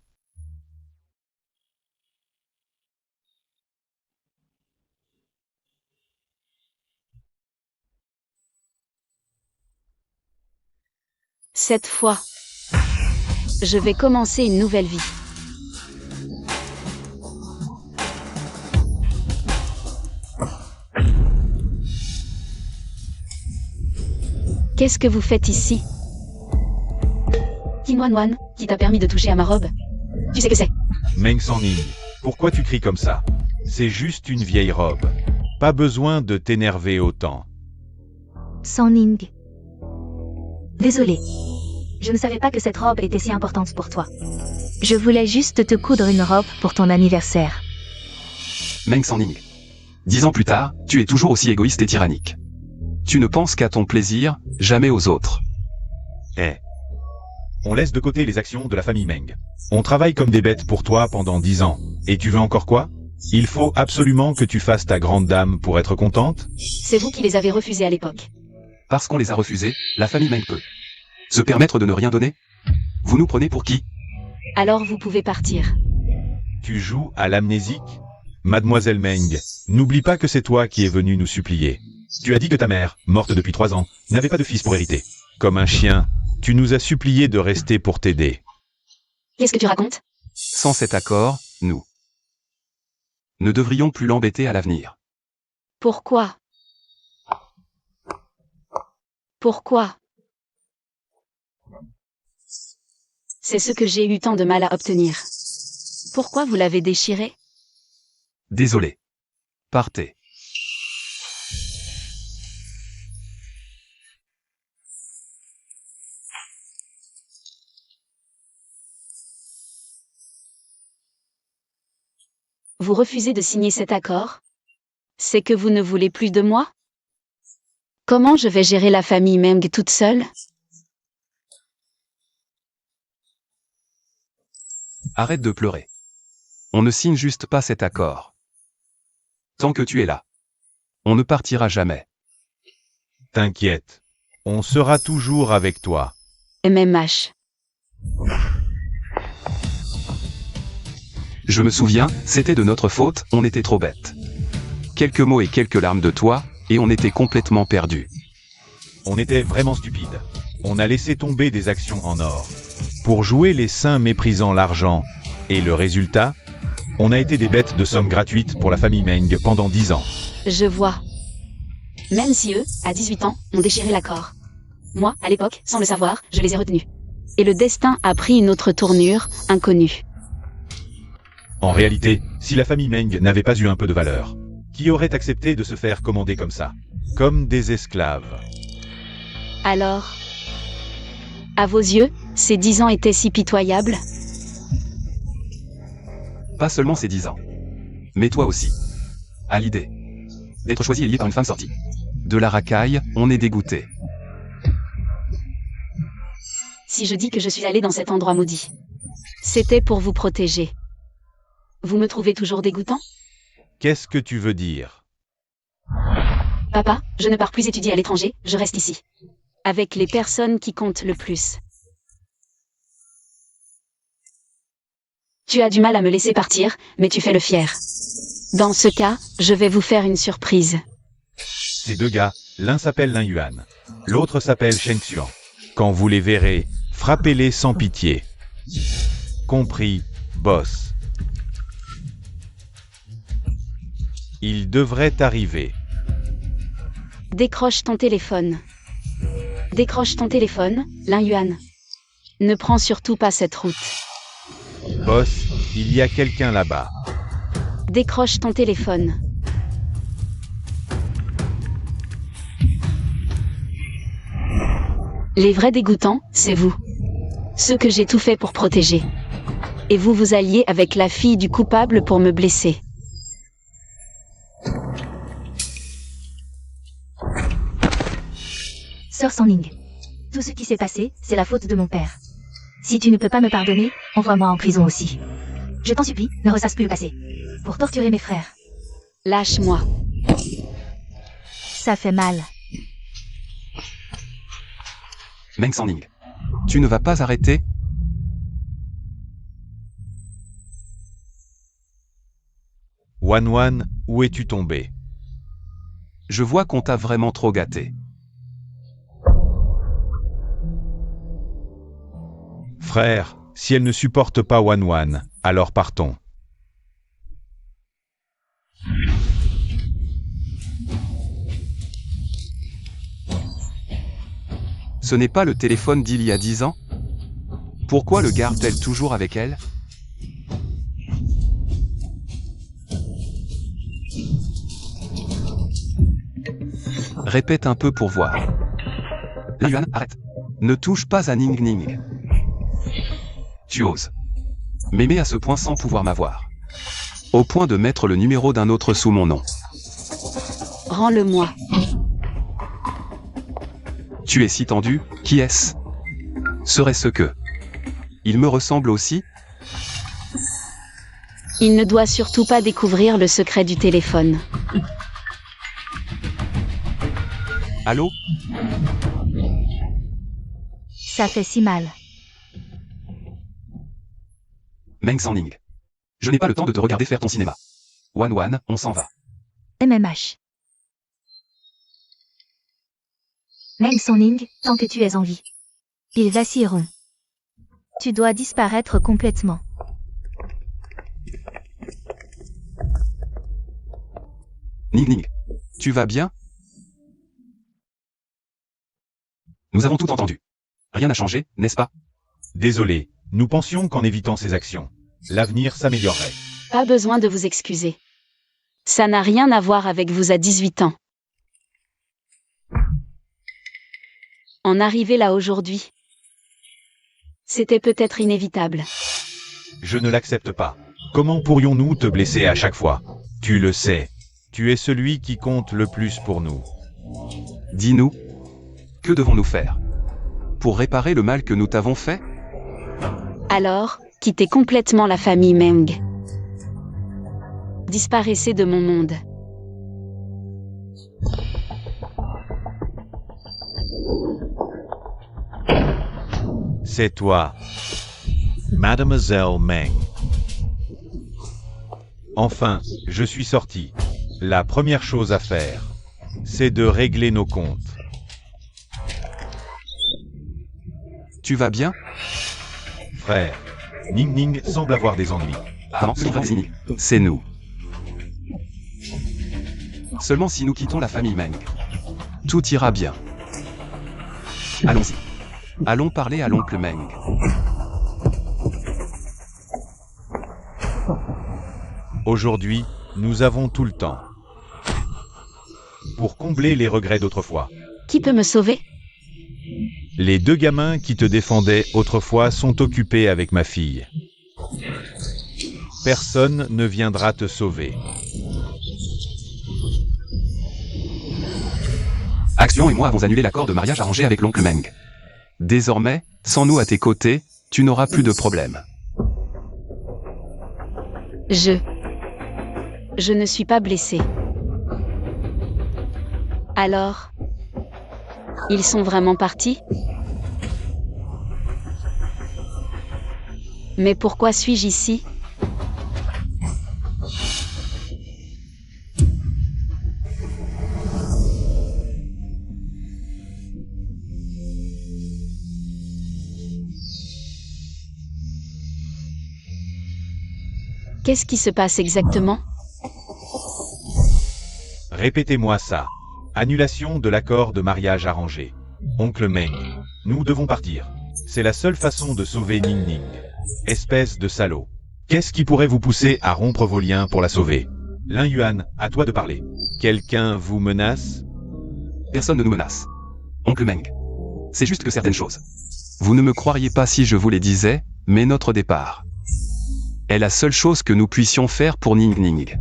Cette fois, je vais commencer une nouvelle vie. Qu'est-ce que vous faites ici? Qin Wanwan, qui t'a permis de toucher à ma robe? Tu sais que c'est? Meng Sanning, pourquoi tu cries comme ça? C'est juste une vieille robe. Pas besoin de t'énerver autant. Sanning. Désolée. Je ne savais pas que cette robe était si importante pour toi. Je voulais juste te coudre une robe pour ton anniversaire. Meng Sanning. 10 ans plus tard, tu es toujours aussi égoïste et tyrannique. Tu ne penses qu'à ton plaisir, jamais aux autres. On laisse de côté les actions de la famille Meng. On travaille comme des bêtes pour toi pendant 10 ans. Et tu veux encore quoi? Il faut absolument que tu fasses ta grande dame pour être contente? C'est vous qui les avez refusés à l'époque. Parce qu'on les a refusés, la famille Meng peut se permettre de ne rien donner? Vous nous prenez pour qui? Alors vous pouvez partir. Tu joues à l'amnésique? Mademoiselle Meng, n'oublie pas que c'est toi qui es venue nous supplier. Tu as dit que ta mère, morte depuis 3 ans, n'avait pas de fils pour hériter. Comme un chien, tu nous as supplié de rester pour t'aider. Qu'est-ce que tu racontes? Sans cet accord, nous ne devrions plus l'embêter à l'avenir. Pourquoi? Pourquoi? C'est ce que j'ai eu tant de mal à obtenir. Pourquoi vous l'avez déchiré? Désolé. Partez. Vous refusez de signer cet accord? C'est que vous ne voulez plus de moi? Comment je vais gérer la famille Meng toute seule? Arrête de pleurer. On ne signe juste pas cet accord. Tant que tu es là, on ne partira jamais. T'inquiète. On sera toujours avec toi. MMH. Je me souviens, c'était de notre faute, on était trop bêtes. Quelques mots et quelques larmes de toi, et on était complètement perdus. On était vraiment stupides. On a laissé tomber des actions en or. Pour jouer les saints méprisant l'argent. Et le résultat? On a été des bêtes de somme gratuite pour la famille Meng pendant 10 ans. Je vois. Même si eux, à 18 ans, ont déchiré l'accord. Moi, à l'époque, sans le savoir, je les ai retenus. Et le destin a pris une autre tournure, inconnue. En réalité, si la famille Meng n'avait pas eu un peu de valeur, qui aurait accepté de se faire commander comme ça? Comme des esclaves. Alors, à vos yeux, ces 10 ans étaient si pitoyables? Pas seulement ces 10 ans. Mais toi aussi. À l'idée d'être choisi et lié par une femme sortie de la racaille, on est dégoûté. Si je dis que je suis allée dans cet endroit maudit, c'était pour vous protéger. Vous me trouvez toujours dégoûtant? Qu'est-ce que tu veux dire? Papa, je ne pars plus étudier à l'étranger, je reste ici. Avec les personnes qui comptent le plus. Tu as du mal à me laisser partir, mais tu fais le fier. Dans ce cas, je vais vous faire une surprise. Ces deux gars, l'un s'appelle Lin Yuan. L'autre s'appelle Sheng Xuan. Quand vous les verrez, frappez-les sans pitié. Compris, boss. Ils devraient arriver. Décroche ton téléphone. Décroche ton téléphone, Lin Yuan. Ne prends surtout pas cette route. Boss, il y a quelqu'un là-bas. Décroche ton téléphone. Les vrais dégoûtants, c'est vous. Ceux que j'ai tout fait pour protéger. Et vous vous alliez avec la fille du coupable pour me blesser. Sœur Sanling. Tout ce qui s'est passé, c'est la faute de mon père. Si tu ne peux pas me pardonner, envoie-moi en prison aussi. Je t'en supplie, ne ressasse plus le passé. Pour torturer mes frères. Lâche-moi. Ça fait mal. Meng Sanling. Tu ne vas pas arrêter? Wan Wan, où es-tu tombé? Je vois qu'on t'a vraiment trop gâté. Frère, si elle ne supporte pas Wan Wan, alors partons. Ce n'est pas le téléphone d'il y a 10 ans? Pourquoi le garde-t-elle toujours avec elle? Répète un peu pour voir. Lin Yuan, arrête. Ne touche pas à Ning Ning. Tu oses m'aimer à ce point sans pouvoir m'avoir. Au point de mettre le numéro d'un autre sous mon nom. Rends-le-moi. Tu es si tendu, qui est-ce? Serait-ce que... Il me ressemble aussi? Il ne doit surtout pas découvrir le secret du téléphone. Allô? Ça fait si mal. Meng Sanling. Je n'ai pas le temps de te regarder faire ton cinéma. Wan Wan, on s'en va. MMH. Meng Sanling, tant que tu es en vie. Ils vacilleront. Tu dois disparaître complètement. Ning Ning. Tu vas bien? Nous avons tout entendu. Rien n'a changé, n'est-ce pas? Désolé, nous pensions qu'en évitant ces actions, l'avenir s'améliorerait. Pas besoin de vous excuser. Ça n'a rien à voir avec vous à 18 ans. En arriver là aujourd'hui, c'était peut-être inévitable. Je ne l'accepte pas. Comment pourrions-nous te blesser à chaque fois? Tu le sais. Tu es celui qui compte le plus pour nous. Dis-nous. Que devons-nous faire? Pour réparer le mal que nous t'avons fait? Alors, quittez complètement la famille Meng. Disparaissez de mon monde. C'est toi, Mademoiselle Meng. Enfin, je suis sorti. La première chose à faire, c'est de régler nos comptes. Tu vas bien? Frère, Ning Ning semble avoir des ennuis. Ah, c'est nous. Seulement si nous quittons la famille Meng. Tout ira bien. Allons-y. Allons parler à l'oncle Meng. Aujourd'hui, nous avons tout le temps. Pour combler les regrets d'autrefois. Qui peut me sauver? Les deux gamins qui te défendaient autrefois sont occupés avec ma fille. Personne ne viendra te sauver. Action et moi avons annulé l'accord de mariage arrangé avec l'oncle Meng. Désormais, sans nous à tes côtés, tu n'auras plus de problème. Je ne suis pas blessée. Alors, ils sont vraiment partis? Mais pourquoi suis-je ici? Qu'est-ce qui se passe exactement? Répétez-moi ça. Annulation de l'accord de mariage arrangé. Oncle Meng, nous devons partir. C'est la seule façon de sauver Ning Ning. Espèce de salaud. Qu'est-ce qui pourrait vous pousser à rompre vos liens pour la sauver? Lin Yuan, à toi de parler. Quelqu'un vous menace? Personne ne nous menace. Oncle Meng. C'est juste que certaines choses. Vous ne me croiriez pas si je vous les disais, mais notre départ est la seule chose que nous puissions faire pour Ning Ning.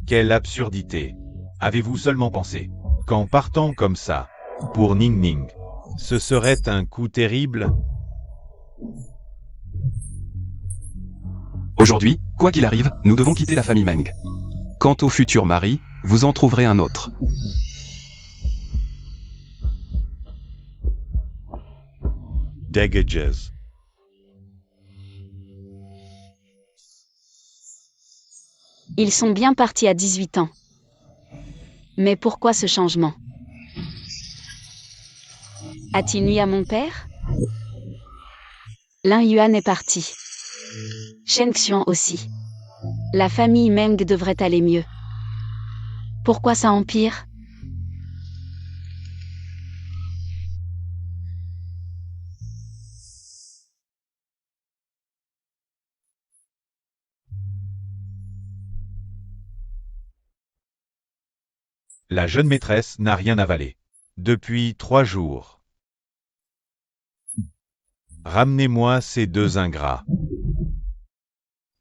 Quelle absurdité. Avez-vous seulement pensé qu'en partant comme ça, pour Ning Ning, ce serait un coup terrible? Aujourd'hui, quoi qu'il arrive, nous devons quitter la famille Meng. Quant au futur mari, vous en trouverez un autre. Dagages. Ils sont bien partis à 18 ans. Mais pourquoi ce changement? A-t-il nuit à mon père? Lin Yuan est parti. Shen Xian aussi. La famille Meng devrait aller mieux. Pourquoi ça empire? La jeune maîtresse n'a rien avalé. Depuis 3 jours. Ramenez-moi ces 2 ingrats.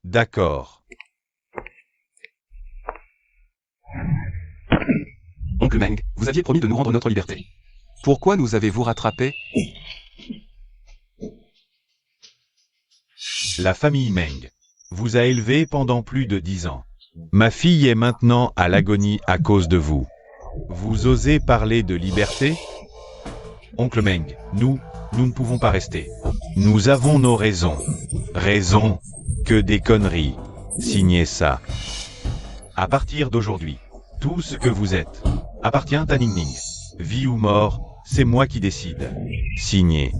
D'accord. Oncle Meng, vous aviez promis de nous rendre notre liberté. Pourquoi nous avez-vous rattrapés? La famille Meng vous a élevé pendant plus de 10 ans. Ma fille est maintenant à l'agonie à cause de vous. Vous osez parler de liberté? Oncle Meng, nous ne pouvons pas rester. Nous avons nos raisons. Raisons? Que des conneries. Signez ça. À partir d'aujourd'hui, tout ce que vous êtes appartient à Ning Ning. Vie ou mort, c'est moi qui décide. Signez.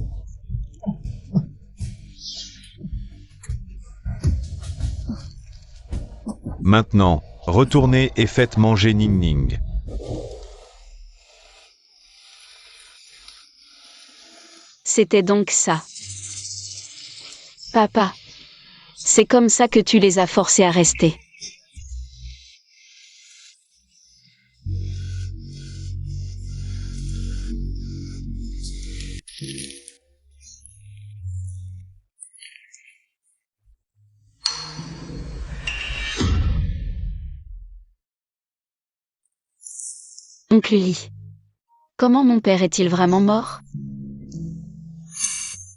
Maintenant, retournez et faites manger Ning Ning. C'était donc ça. Papa. C'est comme ça que tu les as forcés à rester. Oncle Li. Comment mon père est-il vraiment mort?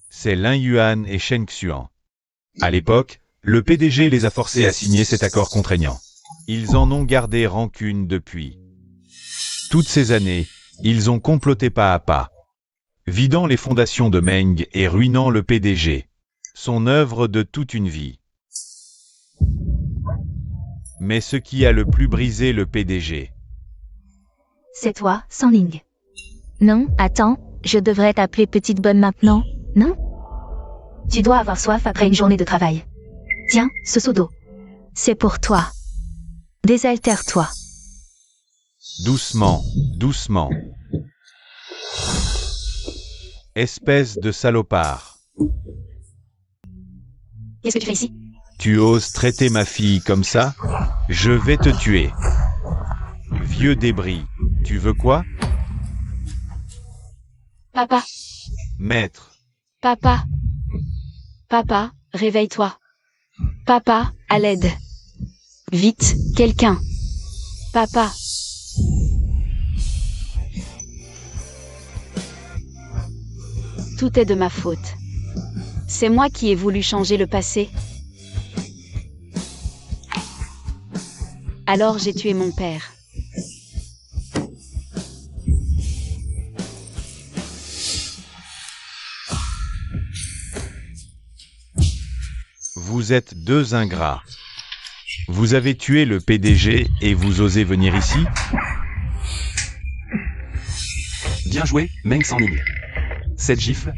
C'est Lin Yuan et Shen Xian. À l'époque, le PDG les a forcés à signer cet accord contraignant. Ils en ont gardé rancune depuis. Toutes ces années, ils ont comploté pas à pas, vidant les fondations de Meng et ruinant le PDG, son œuvre de toute une vie. Mais ce qui a le plus brisé le PDG, C'est toi, San Ning. Non, attends, je devrais t'appeler Petite Bonne maintenant, non? Tu dois avoir soif après une journée de travail. Tiens, ce seau d'eau. C'est pour toi. Désaltère-toi. doucement, doucement. Espèce de salopard. Qu'est-ce que tu fais ici? Tu oses traiter ma fille comme ça? Je vais te tuer. Vieux débris, tu veux quoi? Papa. Maître. Papa. Papa, réveille-toi. Papa, à l'aide. Vite, quelqu'un. Papa. Tout est de ma faute. C'est moi qui ai voulu changer le passé. Alors j'ai tué mon père. Vous êtes 2 ingrats. Vous avez tué le PDG et vous osez venir ici? Bien joué, Meng San Ning. Cette gifle,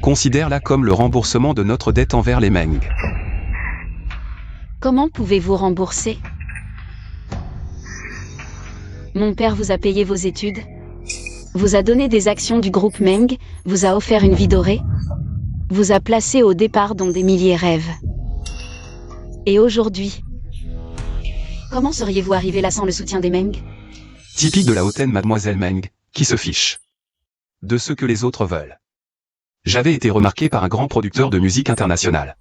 considère-la comme le remboursement de notre dette envers les Meng. Comment pouvez-vous rembourser? Mon père vous a payé vos études, vous a donné des actions du groupe Meng, vous a offert une vie dorée, vous a placé au départ dont des milliers rêvent. Et aujourd'hui, comment seriez-vous arrivé là sans le soutien des Meng? Typique de la hautaine mademoiselle Meng, qui se fiche de ce que les autres veulent. J'avais été remarqué par un grand producteur de musique internationale.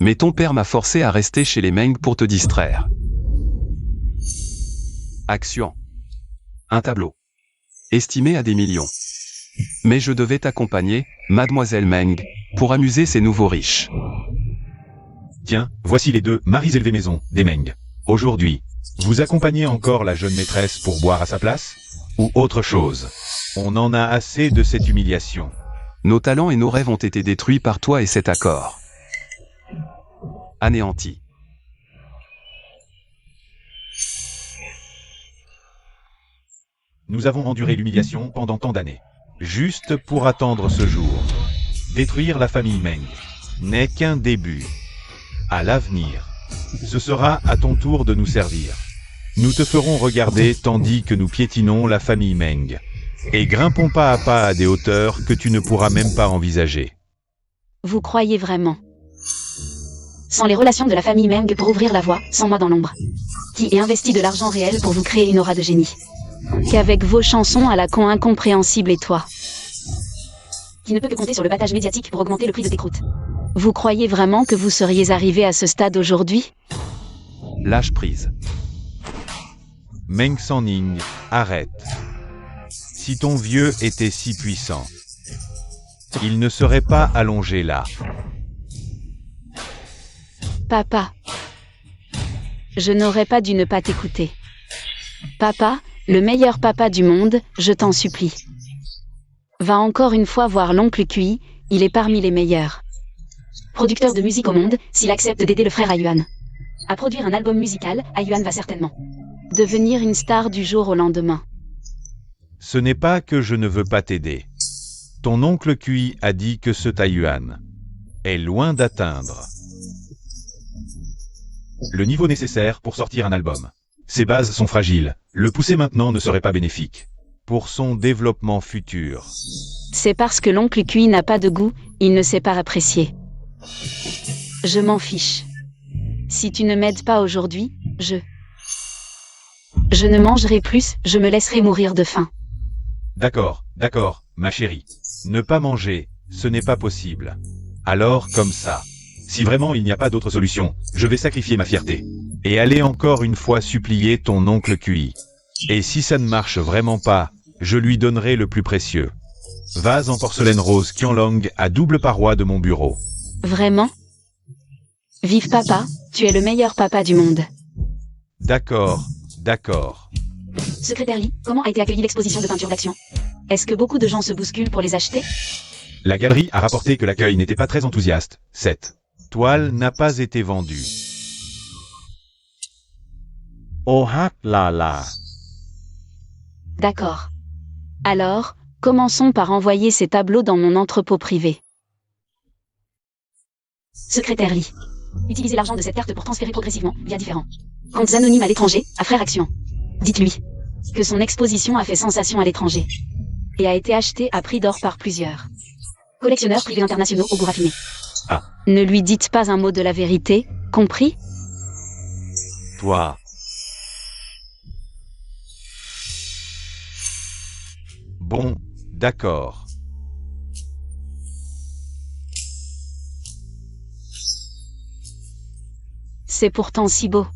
Mais ton père m'a forcé à rester chez les Meng pour te distraire. Action. Un tableau. Estimé à des millions. Mais je devais t'accompagner, mademoiselle Meng, pour amuser ces nouveaux riches. Tiens, voici les deux maris élevés maison des Meng. Aujourd'hui, vous accompagnez encore la jeune maîtresse pour boire à sa place? Ou autre chose? On en a assez de cette humiliation. Nos talents et nos rêves ont été détruits par toi et cet accord. Anéanti. Nous avons enduré l'humiliation pendant tant d'années. Juste pour attendre ce jour. Détruire la famille Meng n'est qu'un début. À l'avenir, ce sera à ton tour de nous servir. Nous te ferons regarder tandis que nous piétinons la famille Meng. Et grimpons pas à des hauteurs que tu ne pourras même pas envisager. Vous croyez vraiment? Sans les relations de la famille Meng pour ouvrir la voie, sans moi dans l'ombre. Qui ait investi de l'argent réel pour vous créer une aura de génie. Qu'avec vos chansons à la con incompréhensible et toi. Qui ne peut que compter sur le battage médiatique pour augmenter le prix de tes croûtes. Vous croyez vraiment que vous seriez arrivé à ce stade aujourd'hui? Lâche prise. Meng Sanning, arrête. Si ton vieux était si puissant, il ne serait pas allongé là. Papa. Je n'aurais pas dû ne pas t'écouter. Papa, le meilleur papa du monde, je t'en supplie. Va encore une fois voir l'oncle QI, il est parmi les meilleurs. Producteur de musique au monde, s'il accepte d'aider le frère Ayuan à produire un album musical, Ayuan va certainement devenir une star du jour au lendemain. Ce n'est pas que je ne veux pas t'aider. Ton oncle QI a dit que ce Taiyuan est loin d'atteindre le niveau nécessaire pour sortir un album. Ses bases sont fragiles. Le pousser maintenant ne serait pas bénéfique pour son développement futur. C'est parce que l'oncle QI n'a pas de goût, il ne sait pas apprécier. Je m'en fiche. Si tu ne m'aides pas aujourd'hui, je ne mangerai plus, je me laisserai mourir de faim. D'accord, ma chérie. Ne pas manger, ce n'est pas possible. Alors, comme ça. Si vraiment il n'y a pas d'autre solution, je vais sacrifier ma fierté. Et aller encore une fois supplier ton oncle QI. Et si ça ne marche vraiment pas, je lui donnerai le plus précieux. Vase en porcelaine rose Qianlong à double paroi de mon bureau. Vraiment? Vive papa, tu es le meilleur papa du monde. D'accord. Secrétaire Lee, comment a été accueillie l'exposition de peinture d'action? Est-ce que beaucoup de gens se bousculent pour les acheter? La galerie a rapporté que l'accueil n'était pas très enthousiaste. Cette toile n'a pas été vendue. Oh là là. D'accord. Alors, commençons par envoyer ces tableaux dans mon entrepôt privé. Secrétaire Lee. Utilisez l'argent de cette carte pour transférer progressivement, via différents comptes anonymes à l'étranger, à Frère Action. Dites-lui que son exposition a fait sensation à l'étranger et a été achetée à prix d'or par plusieurs collectionneurs privés internationaux au goût raffiné. Ah. Ne lui dites pas un mot de la vérité, compris? Toi. Bon, d'accord. C'est pourtant si beau.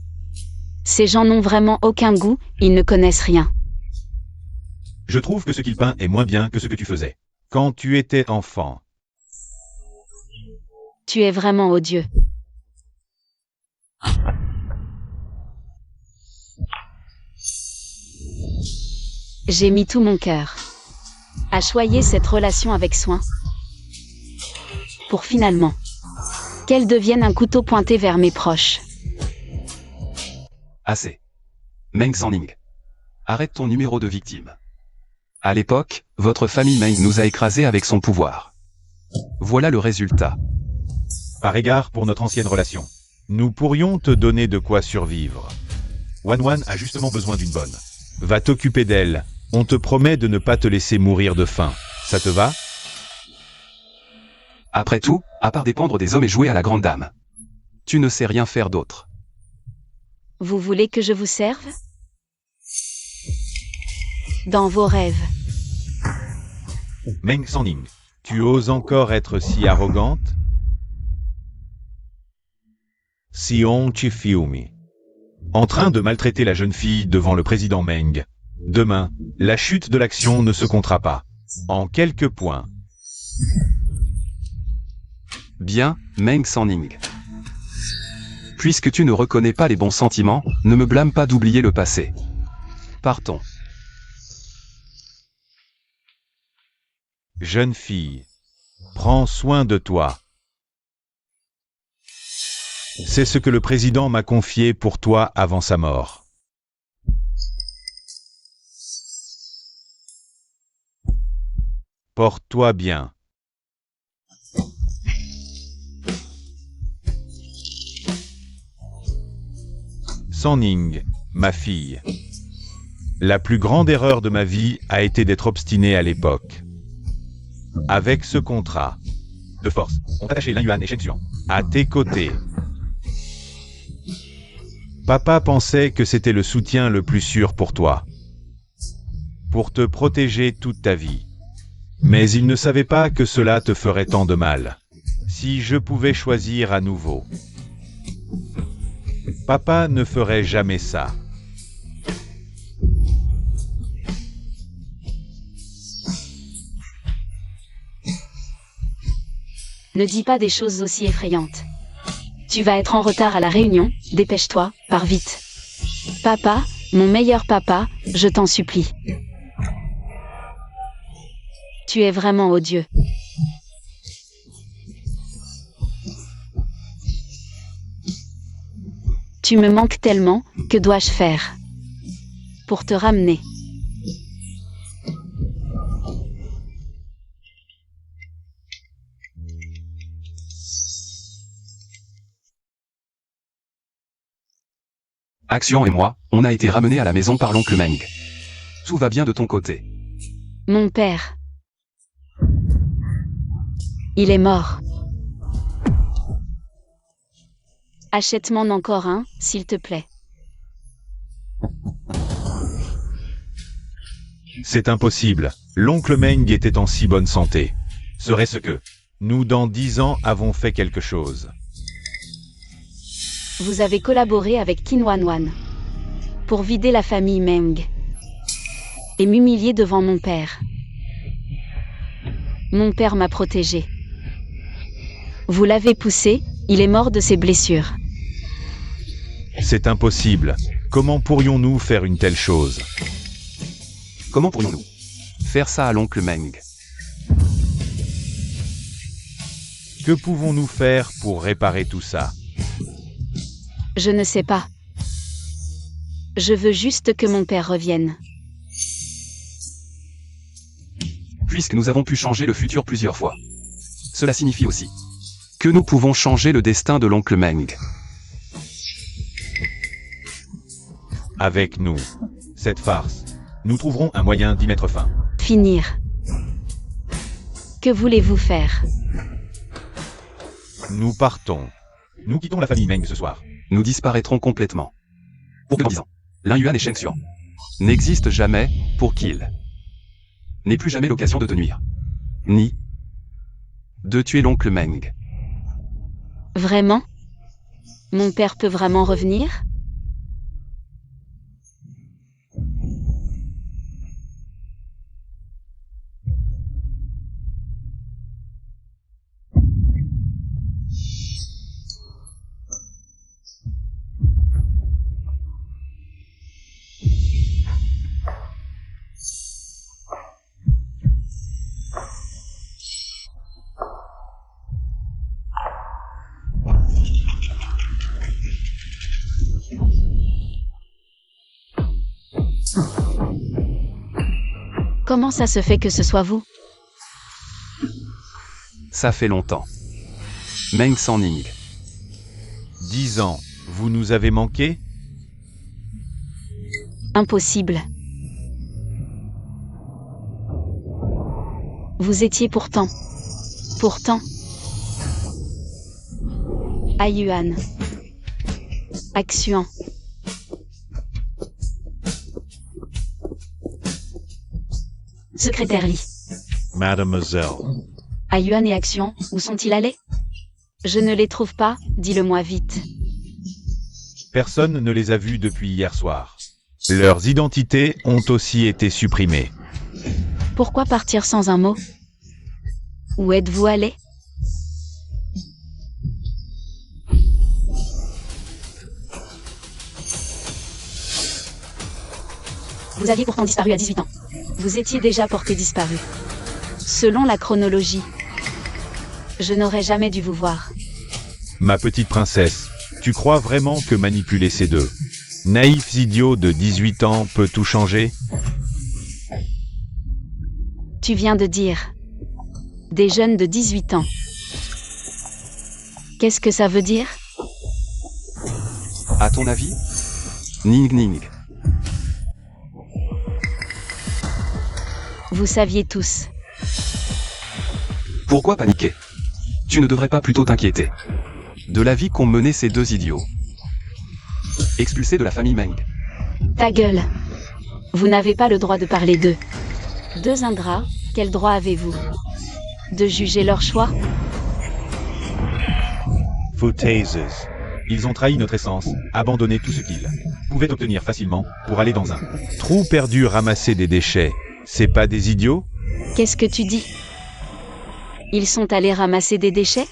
Ces gens n'ont vraiment aucun goût, ils ne connaissent rien. Je trouve que ce qu'il peint est moins bien que ce que tu faisais quand tu étais enfant. Tu es vraiment odieux. J'ai mis tout mon cœur à choyer cette relation avec soin, pour finalement qu'elle devienne un couteau pointé vers mes proches. Assez. Meng Sanning. Arrête ton numéro de victime. À l'époque, votre famille Meng nous a écrasés avec son pouvoir. Voilà le résultat. Par égard pour notre ancienne relation, Nous pourrions te donner de quoi survivre. Wan a justement besoin d'une bonne. Va t'occuper d'elle. On te promet de ne pas te laisser mourir de faim. Ça te va? Après tout, à part dépendre des hommes et jouer à la grande dame. Tu ne sais rien faire d'autre. Vous voulez que je vous serve? Dans vos rêves. Meng Sanning, tu oses encore être si arrogante? Sion Chifiumi. En train de maltraiter la jeune fille devant le président Meng. Demain, la chute de l'action ne se comptera pas. En quelques points. Bien, Meng Sanning. Puisque tu ne reconnais pas les bons sentiments, ne me blâme pas d'oublier le passé. Partons. Jeune fille, prends soin de toi. C'est ce que le président m'a confié pour toi avant sa mort. Porte-toi bien. Sanning, ma fille. La plus grande erreur de ma vie a été d'être obstinée à l'époque. Avec ce contrat, de force, ont attaché Lin Yuan et Shen Xuan à tes côtés. Papa pensait que c'était le soutien le plus sûr pour toi, pour te protéger toute ta vie. Mais il ne savait pas que cela te ferait tant de mal. Si je pouvais choisir à nouveau, papa ne ferait jamais ça. Ne dis pas des choses aussi effrayantes. Tu vas être en retard à la réunion, dépêche-toi, pars vite. Papa, mon meilleur papa, je t'en supplie. Tu es vraiment odieux. Tu me manques tellement, que dois-je faire pour te ramener? Action et moi, on a été ramenés à la maison par l'oncle Meng. Tout va bien de ton côté. Mon père. Il est mort. Achète-m'en encore un, s'il te plaît. C'est impossible. L'oncle Meng était en si bonne santé. Serait-ce que nous, dans 10 ans, avons fait quelque chose? Vous avez collaboré avec Qin Wanwan pour vider la famille Meng et m'humilier devant mon père. Mon père m'a protégé. Vous l'avez poussé, il est mort de ses blessures. C'est impossible. Comment pourrions-nous faire une telle chose? Comment pourrions-nous faire ça à l'oncle Meng? Que pouvons-nous faire pour réparer tout ça? Je ne sais pas. Je veux juste que mon père revienne. Puisque nous avons pu changer le futur plusieurs fois. Cela signifie aussi que nous pouvons changer le destin de l'oncle Meng. Avec nous, cette farce, nous trouverons un moyen d'y mettre fin. Finir. Que voulez-vous faire? Nous partons. Nous quittons la famille Meng ce soir. Nous disparaîtrons complètement. Pour que dans 10 ans, Lin Yuan et Shen Xuan n'existent jamais pour qu'ils n'aient plus jamais l'occasion de te nuire. Ni de tuer l'oncle Meng. Vraiment? Mon père peut vraiment revenir? Comment ça se fait que ce soit vous? Ça fait longtemps. Meng Sanning. 10 ans, vous nous avez manqué? Impossible. Vous étiez pourtant. Ayuan. Axuan. Secrétaire Lee. Mademoiselle. Ayuan et Axuan, où sont-ils allés? Je ne les trouve pas, dis-le-moi vite. Personne ne les a vus depuis hier soir. Leurs identités ont aussi été supprimées. Pourquoi partir sans un mot? Où êtes-vous allés? Vous aviez pourtant disparu à 18 ans. Vous étiez déjà porté disparu. Selon la chronologie. Je n'aurais jamais dû vous voir. Ma petite princesse, tu crois vraiment que manipuler ces deux naïfs idiots de 18 ans peut tout changer? Tu viens de dire. Des jeunes de 18 ans. Qu'est-ce que ça veut dire? À ton avis? Ning Ning. Vous saviez tous. Pourquoi paniquer? Tu ne devrais pas plutôt t'inquiéter de la vie qu'ont menée ces deux idiots. Expulsés de la famille Meng. Ta gueule. Vous n'avez pas le droit de parler d'eux. Deux ingrats, quel droit avez-vous? De juger leur choix? Foutaises. Ils ont trahi notre essence, abandonné tout ce qu'ils pouvaient obtenir facilement pour aller dans un trou perdu ramasser des déchets. C'est pas des idiots? Qu'est-ce que tu dis? Ils sont allés ramasser des déchets?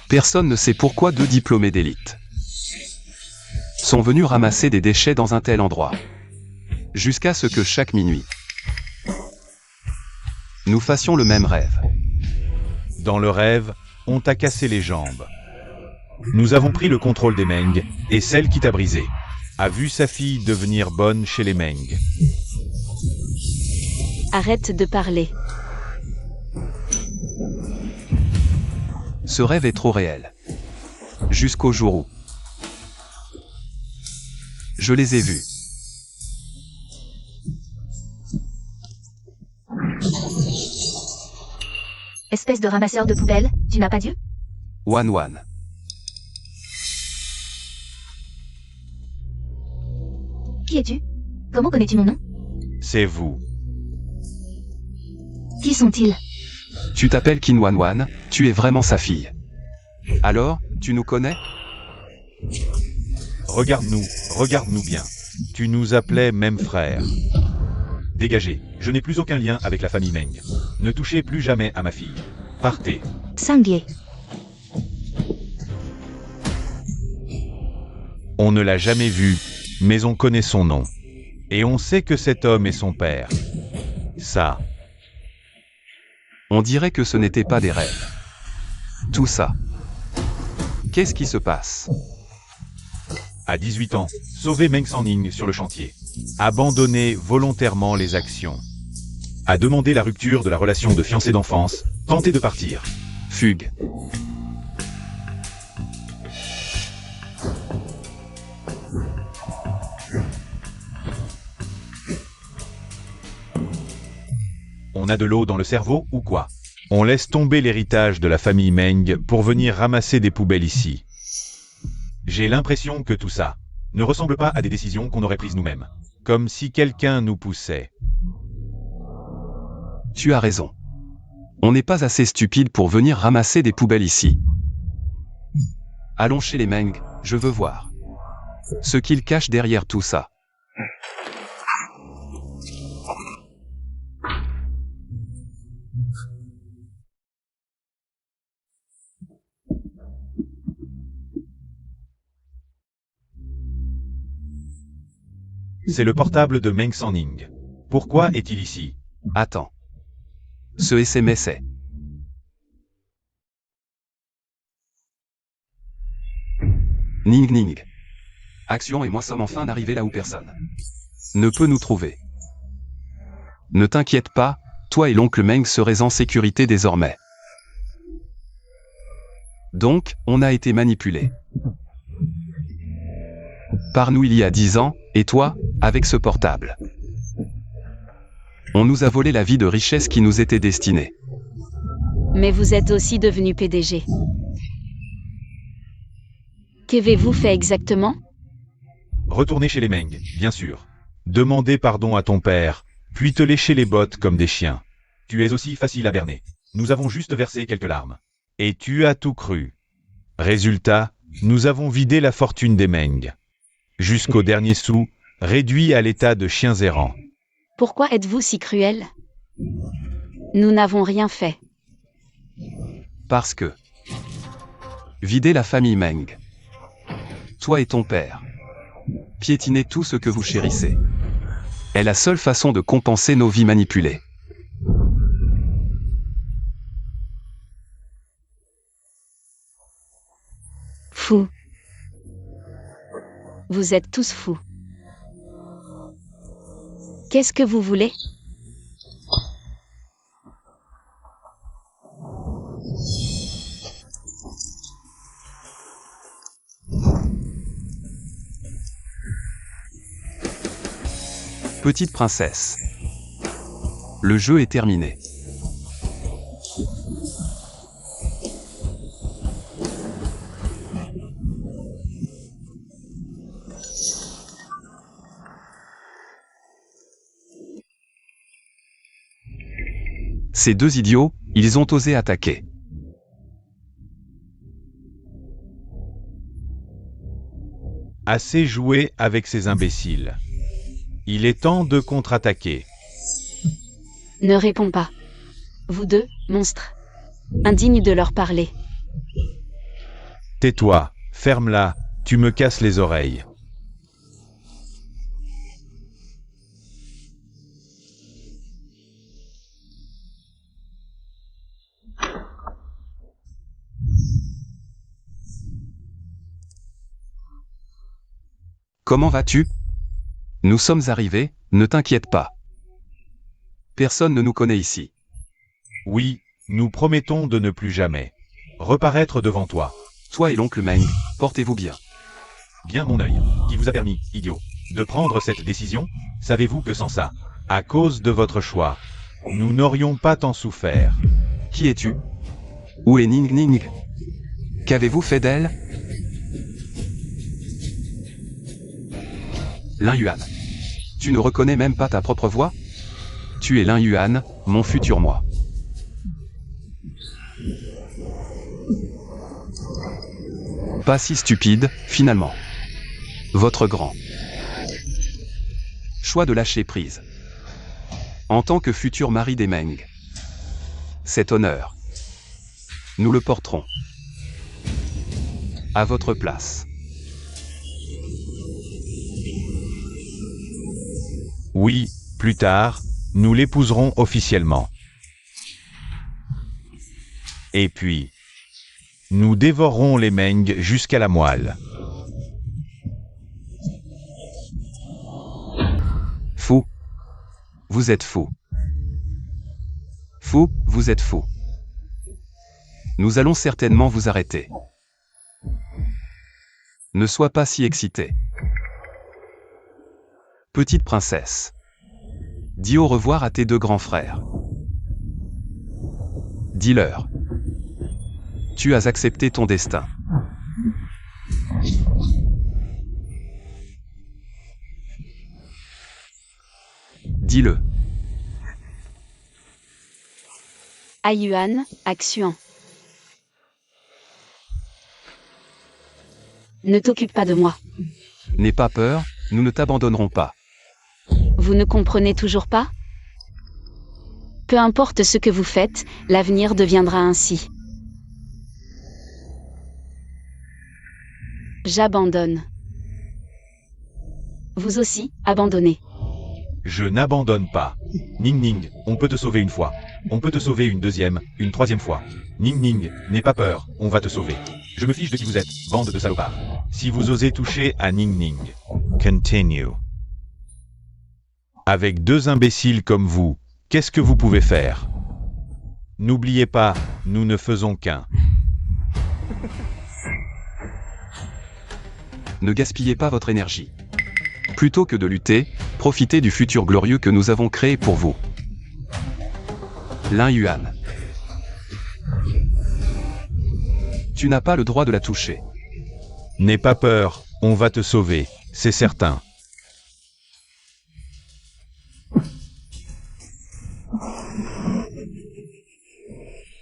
Personne ne sait pourquoi deux diplômés d'élite sont venus ramasser des déchets dans un tel endroit. Jusqu'à ce que chaque minuit, nous fassions le même rêve. Dans le rêve, on t'a cassé les jambes. Nous avons pris le contrôle des Meng, et celle qui t'a brisé a vu sa fille devenir bonne chez les Meng. Arrête de parler. Ce rêve est trop réel. Jusqu'au jour où je les ai vus. Espèce de ramasseur de poubelles, tu n'as pas Dieu? Wan Wan. Qui es-tu? Comment connais-tu mon nom? C'est vous. Qui sont-ils? Tu t'appelles Qin Wan Wan, tu es vraiment sa fille. Alors, tu nous connais? Regarde-nous bien. Tu nous appelais même frère. Dégagez, je n'ai plus aucun lien avec la famille Meng. Ne touchez plus jamais à ma fille. Partez. Sanglier. On ne l'a jamais vu, mais on connaît son nom. Et on sait que cet homme est son père. Ça. On dirait que ce n'était pas des rêves. Tout ça. Qu'est-ce qui se passe? À 18 ans, sauver Meng Sanning sur le chantier. Abandonner volontairement les actions. A demander la rupture de la relation de fiancé d'enfance, tenter de partir. Fugue. On a de l'eau dans le cerveau ou quoi? On laisse tomber l'héritage de la famille Meng pour venir ramasser des poubelles ici. J'ai l'impression que tout ça ne ressemble pas à des décisions qu'on aurait prises nous-mêmes. Comme si quelqu'un nous poussait. Tu as raison. On n'est pas assez stupide pour venir ramasser des poubelles ici. Allons chez les Meng, je veux voir ce qu'ils cachent derrière tout ça. C'est le portable de Meng Sanning. Pourquoi est-il ici? Attends. Ce SMS est... Ning Ning. Action et moi sommes enfin arrivés là où personne ne peut nous trouver. Ne t'inquiète pas, toi et l'oncle Meng serez en sécurité désormais. Donc, on a été manipulés. Par nous il y a 10 ans, et toi, avec ce portable. On nous a volé la vie de richesse qui nous était destinée. Mais vous êtes aussi devenu PDG. Qu'avez-vous fait exactement? Retourner chez les Meng, bien sûr. Demander pardon à ton père, puis te lécher les bottes comme des chiens. Tu es aussi facile à berner. Nous avons juste versé quelques larmes. Et tu as tout cru. Résultat, nous avons vidé la fortune des Meng. Jusqu'au dernier sou, réduit à l'état de chiens errants. Pourquoi êtes-vous si cruel? Nous n'avons rien fait. Parce que... Vider la famille Meng. Toi et ton père. Piétiner tout ce que vous chérissez. Est la seule façon de compenser nos vies manipulées. Fou. Vous êtes tous fous. Qu'est-ce que vous voulez? Petite princesse. Le jeu est terminé. Ces deux idiots, ils ont osé attaquer. Assez joué avec ces imbéciles. Il est temps de contre-attaquer. Ne réponds pas. Vous deux, monstres. Indigne de leur parler. Tais-toi, ferme-la, tu me casses les oreilles. Comment vas-tu? Nous sommes arrivés, ne t'inquiète pas. Personne ne nous connaît ici. Oui, nous promettons de ne plus jamais reparaître devant toi. Toi et l'oncle Meng, portez-vous bien. Bien mon œil, qui vous a permis, idiot, de prendre cette décision? Savez-vous que sans ça, à cause de votre choix, nous n'aurions pas tant souffert? Qui es-tu? Où est Ning Ning? Qu'avez-vous fait d'elle? Lin Yuan. Tu ne reconnais même pas ta propre voix? Tu es Lin Yuan, mon futur moi. Pas si stupide, finalement. Votre grand choix de lâcher prise. En tant que futur mari des Meng. Cet honneur. Nous le porterons. À votre place. Oui, plus tard, nous l'épouserons officiellement. Et puis, nous dévorerons les Meng jusqu'à la moelle. Fou. Vous êtes fou. Fou, vous êtes fou. Nous allons certainement vous arrêter. Ne sois pas si excité. Petite princesse. Dis au revoir à tes deux grands frères. Dis-leur. Tu as accepté ton destin. Dis-le. Ayuan, Action. Ne t'occupe pas de moi. N'aie pas peur, nous ne t'abandonnerons pas. Vous ne comprenez toujours pas? Peu importe ce que vous faites, l'avenir deviendra ainsi. J'abandonne. Vous aussi, abandonnez. Je n'abandonne pas. Ning Ning, on peut te sauver une fois. On peut te sauver une deuxième, une troisième fois. Ning Ning, n'aie pas peur, on va te sauver. Je me fiche de qui vous êtes, bande de salopards. Si vous osez toucher à Ning Ning. Continue. Avec deux imbéciles comme vous, qu'est-ce que vous pouvez faire? N'oubliez pas, nous ne faisons qu'un. Ne gaspillez pas votre énergie. Plutôt que de lutter, profitez du futur glorieux que nous avons créé pour vous. Lin Yuan. Tu n'as pas le droit de la toucher. N'aie pas peur, on va te sauver, c'est certain.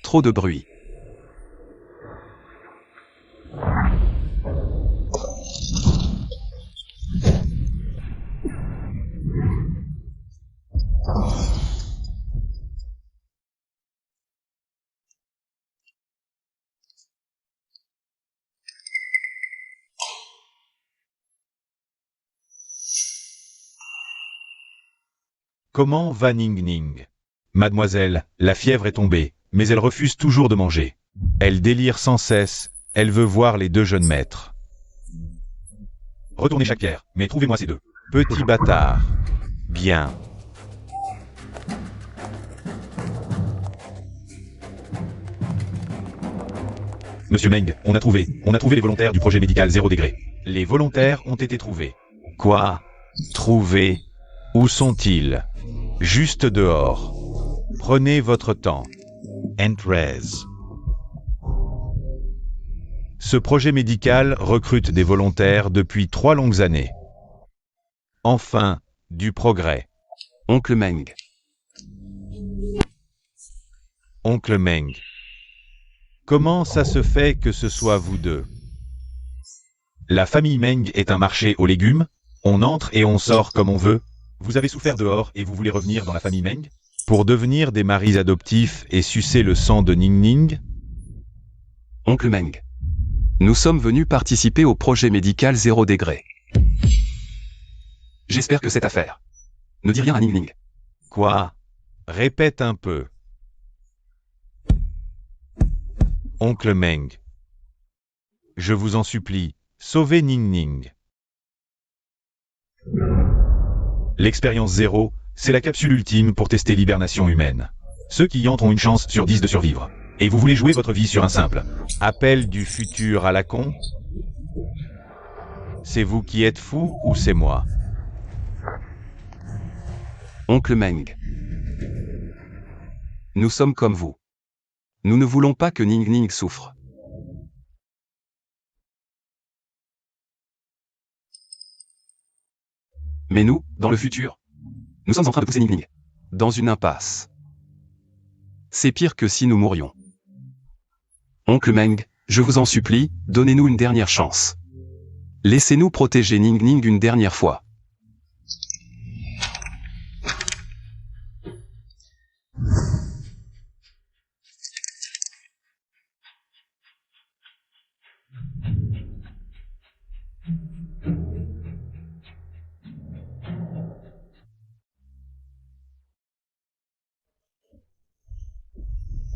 Trop de bruit. Comment va Ning Ning? Mademoiselle, la fièvre est tombée, mais elle refuse toujours de manger. Elle délire sans cesse, elle veut voir les deux jeunes maîtres. Retournez chaque pierre, mais trouvez-moi ces deux. Petit bâtard. Bien. Monsieur Meng, on a trouvé les volontaires du projet médical 0 degré. Les volontaires ont été trouvés. Quoi? Trouvés? Où sont-ils? Juste dehors. Prenez votre temps. Entrez. Ce projet médical recrute des volontaires depuis 3 longues années. Enfin, du progrès. Oncle Meng. Oncle Meng. Comment ça se fait que ce soit vous deux? La famille Meng est un marché aux légumes? On entre et on sort comme on veut? Vous avez souffert dehors et vous voulez revenir dans la famille Meng? Pour devenir des maris adoptifs et sucer le sang de Ning Ning? Oncle Meng. Nous sommes venus participer au projet médical 0 degré. J'espère que cette affaire ne dit rien à Ning Ning. Quoi? Répète un peu. Oncle Meng. Je vous en supplie, sauvez Ning Ning. L'expérience 0, c'est la capsule ultime pour tester l'hibernation humaine. Ceux qui y entrent ont une chance sur 10 de survivre. Et vous voulez jouer votre vie sur un simple appel du futur à la con? C'est vous qui êtes fou ou c'est moi? Oncle Meng. Nous sommes comme vous. Nous ne voulons pas que Ning Ning souffre. Mais nous, dans le futur, nous sommes en train de pousser Ning Ning dans une impasse. C'est pire que si nous mourions. Oncle Meng, je vous en supplie, donnez-nous une dernière chance. Laissez-nous protéger Ning Ning une dernière fois.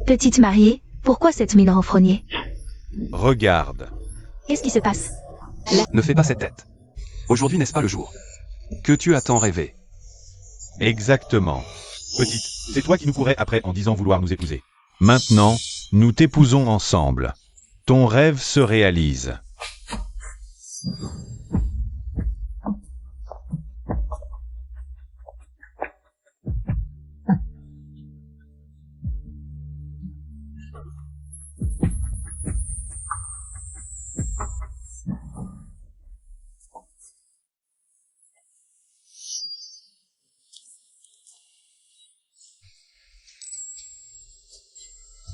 Petite mariée, pourquoi cette mine renfrognée? Regarde. Qu'est-ce qui se passe? Ne fais pas cette tête. Aujourd'hui n'est-ce pas le jour que tu as tant rêvé? Exactement. Petite, c'est toi qui nous courais après en disant vouloir nous épouser. Maintenant, nous t'épousons ensemble. Ton rêve se réalise.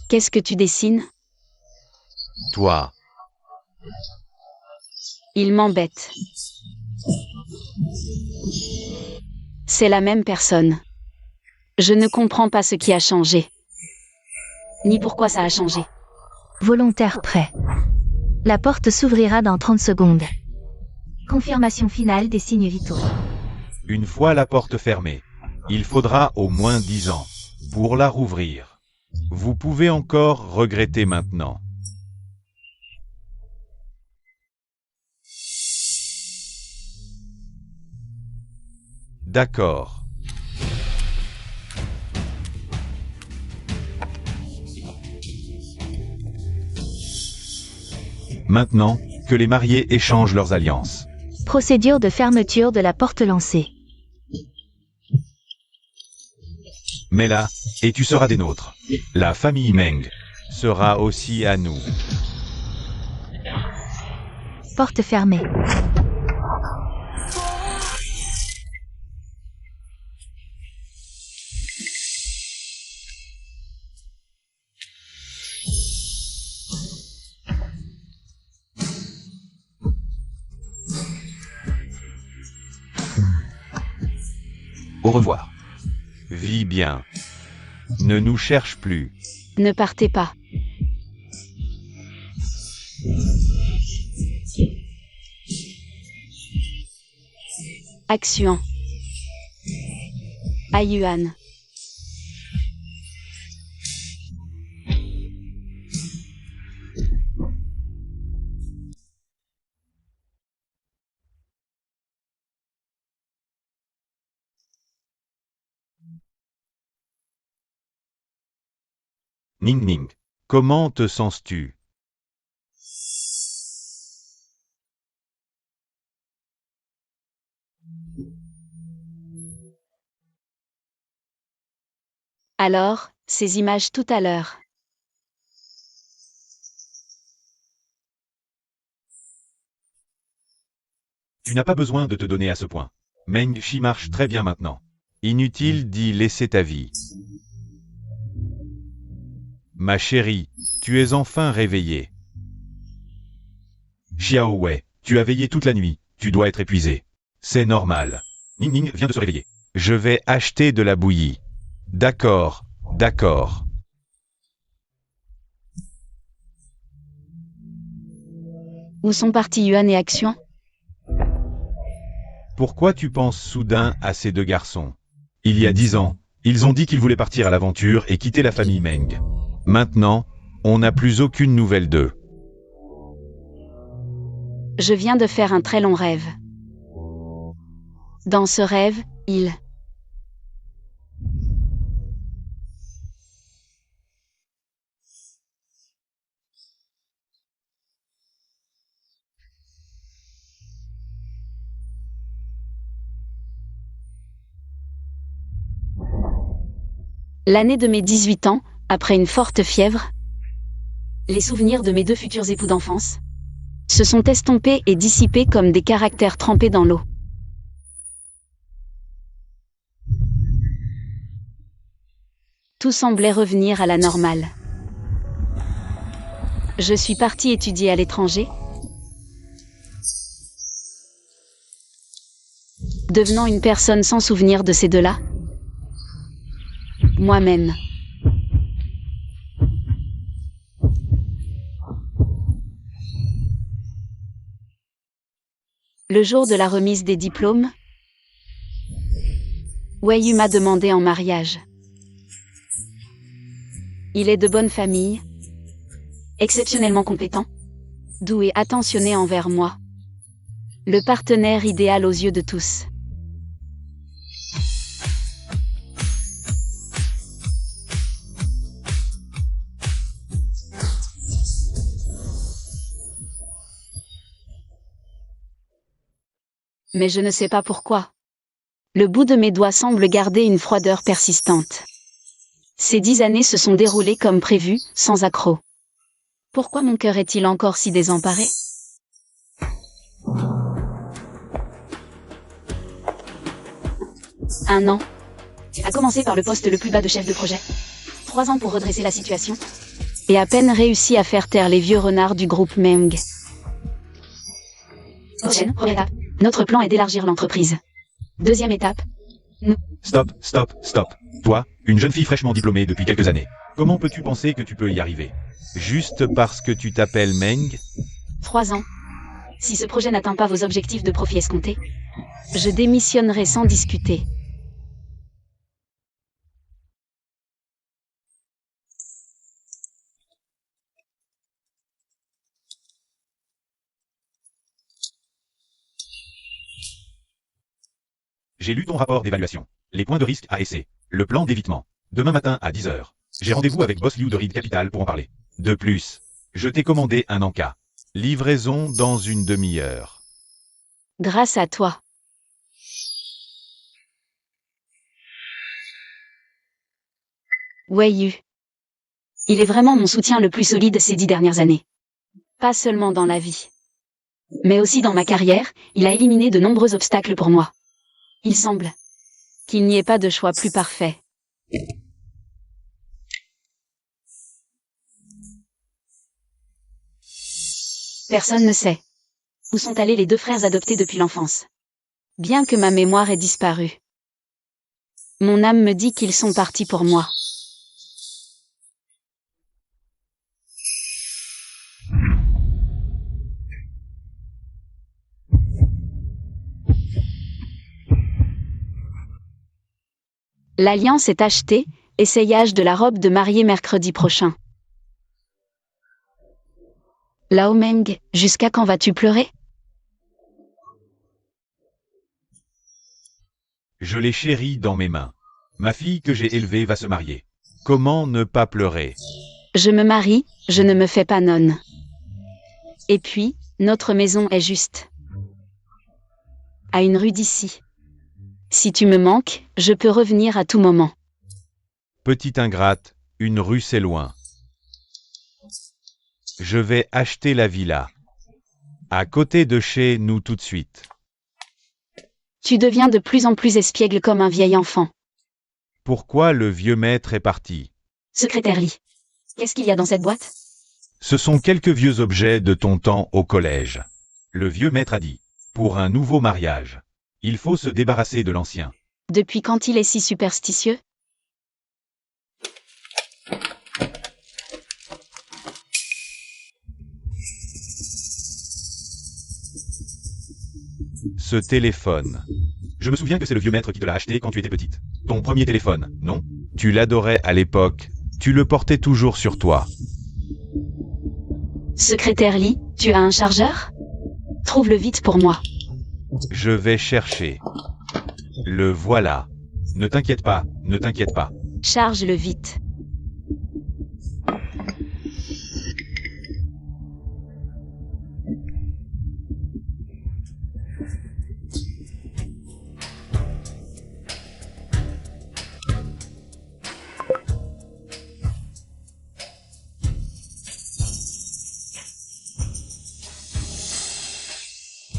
Qu'est-ce que tu dessines? Toi. Il m'embête. C'est la même personne. Je ne comprends pas ce qui a changé. Ni pourquoi ça a changé. Volontaire prêt. La porte s'ouvrira dans 30 secondes. Confirmation finale des signes vitaux. Une fois la porte fermée, il faudra au moins 10 ans pour la rouvrir. Vous pouvez encore regretter maintenant. D'accord. Maintenant, que les mariés échangent leurs alliances. Procédure de fermeture de la porte lancée. Mais là, et tu seras des nôtres. La famille Meng sera aussi à nous. Porte fermée. Au revoir. Vis bien. Ne nous cherche plus. Ne partez pas. Action. Ayuan. Ning Ning. Comment te sens-tu? Alors, ces images tout à l'heure. Tu n'as pas besoin de te donner à ce point. Meng Shi marche très bien maintenant. Inutile d'y laisser ta vie. Ma chérie, tu es enfin réveillée. Xiao Wei, tu as veillé toute la nuit, tu dois être épuisé. C'est normal. Ning Ning vient de se réveiller. Je vais acheter de la bouillie. D'accord, d'accord. Où sont partis Yuan et Action? Pourquoi tu penses soudain à ces deux garçons? Il y a 10 ans, ils ont dit qu'ils voulaient partir à l'aventure et quitter la famille Meng. Maintenant, on n'a plus aucune nouvelle d'eux. Je viens de faire un très long rêve. Dans ce rêve, il... L'année de mes 18 ans, après une forte fièvre, les souvenirs de mes deux futurs époux d'enfance se sont estompés et dissipés comme des caractères trempés dans l'eau. Tout semblait revenir à la normale. Je suis partie étudier à l'étranger, devenant une personne sans souvenir de ces deux-là. Moi-même. Le jour de la remise des diplômes, Wei Yu m'a demandé en mariage. Il est de bonne famille, exceptionnellement compétent, doux et attentionné envers moi. Le partenaire idéal aux yeux de tous. Mais je ne sais pas pourquoi. Le bout de mes doigts semble garder une froideur persistante. Ces 10 années se sont déroulées comme prévu, sans accroc. Pourquoi mon cœur est-il encore si désemparé? Un an. A commencé par le poste le plus bas de chef de projet. 3 ans pour redresser la situation. Et à peine réussi à faire taire les vieux renards du groupe Meng. Prochaine, première étape. Notre plan est d'élargir l'entreprise. Deuxième étape. Stop, stop, stop. Toi, une jeune fille fraîchement diplômée depuis quelques années. Comment peux-tu penser que tu peux y arriver? Juste parce que tu t'appelles Meng? 3 ans. Si ce projet n'atteint pas vos objectifs de profit escomptés, je démissionnerai sans discuter. J'ai lu ton rapport d'évaluation. Les points de risque à essai. Le plan d'évitement. Demain matin à 10 h. J'ai rendez-vous avec Boss Liu de Reed Capital pour en parler. De plus, je t'ai commandé un encas. Livraison dans une demi-heure. Grâce à toi. Wei Yu. Il est vraiment mon soutien le plus solide ces 10 dernières années. Pas seulement dans la vie, mais aussi dans ma carrière, il a éliminé de nombreux obstacles pour moi. Il semble qu'il n'y ait pas de choix plus parfait. Personne ne sait où sont allés les 2 frères adoptés depuis l'enfance. Bien que ma mémoire ait disparu, mon âme me dit qu'ils sont partis pour moi. L'alliance est achetée, essayage de la robe de mariée mercredi prochain. Lao Meng, jusqu'à quand vas-tu pleurer? Je l'ai chérie dans mes mains. Ma fille que j'ai élevée va se marier. Comment ne pas pleurer? Je me marie, je ne me fais pas nonne. Et puis, notre maison est juste à une rue d'ici. Si tu me manques, je peux revenir à tout moment. Petite ingrate, une rue c'est loin. Je vais acheter la villa. À côté de chez nous tout de suite. Tu deviens de plus en plus espiègle comme un vieil enfant. Pourquoi le vieux maître est parti? Secrétaire Lee. Qu'est-ce qu'il y a dans cette boîte? Ce sont quelques vieux objets de ton temps au collège. Le vieux maître a dit, pour un nouveau mariage, il faut se débarrasser de l'ancien. Depuis quand il est si superstitieux? Ce téléphone. Je me souviens que c'est le vieux maître qui te l'a acheté quand tu étais petite. Ton premier téléphone, non? Tu l'adorais à l'époque. Tu le portais toujours sur toi. Secrétaire Lee, tu as un chargeur? Trouve-le vite pour moi. Je vais chercher. Le voilà. Ne t'inquiète pas, ne t'inquiète pas. Charge-le vite.